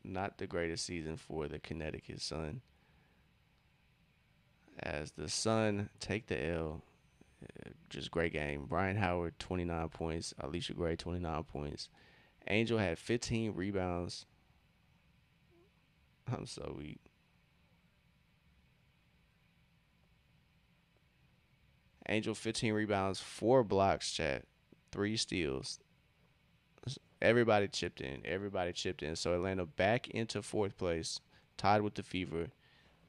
not the greatest season for the Connecticut Sun. As the Sun take the L, just great game. Brian Howard, 29 points. Alicia Gray, 29 points. Angel had 15 rebounds. I'm so weak. Angel, 15 rebounds, 4 blocks, chat, 3 steals. Everybody chipped in. Everybody chipped in. So Atlanta back into fourth place, tied with the Fever.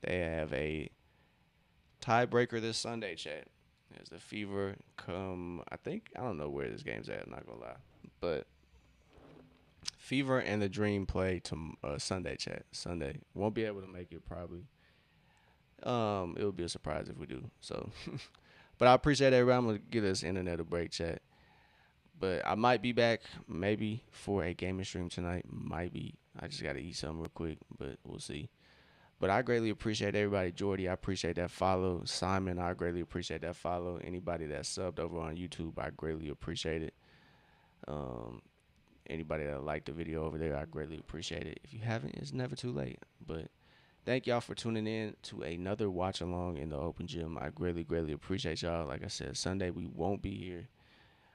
They have a tiebreaker this Sunday, chat. As the Fever come, I don't know where this game's at. I'm not gonna lie, but Fever and the Dream play to Sunday, chat. Sunday. Won't be able to make it probably. It would be a surprise if we do. So, but I appreciate everybody. I'm gonna give this internet a break, chat. But I might be back maybe for a gaming stream tonight. Might be. I just gotta eat something real quick, but we'll see. But I greatly appreciate everybody. Jordy, I appreciate that follow. Simon, I greatly appreciate that follow. Anybody that subbed over on YouTube, I greatly appreciate it. Um, Anybody that liked the video over there, I greatly appreciate it. If you haven't, it's never too late. But thank y'all for tuning in to another watch along in the open gym. I greatly, greatly appreciate y'all. Like I said, Sunday we won't be here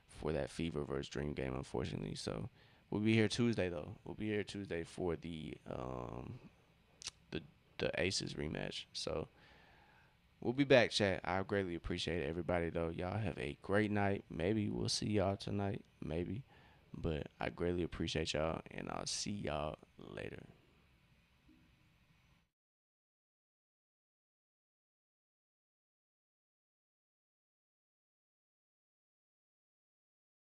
for that Fever versus Dream game, unfortunately. So we'll be here Tuesday though. We'll be here Tuesday for the the Aces rematch. So we'll be back, chat. I greatly appreciate everybody though. Y'all have a great night. Maybe we'll see y'all tonight. Maybe. But I greatly appreciate y'all and I'll see y'all later.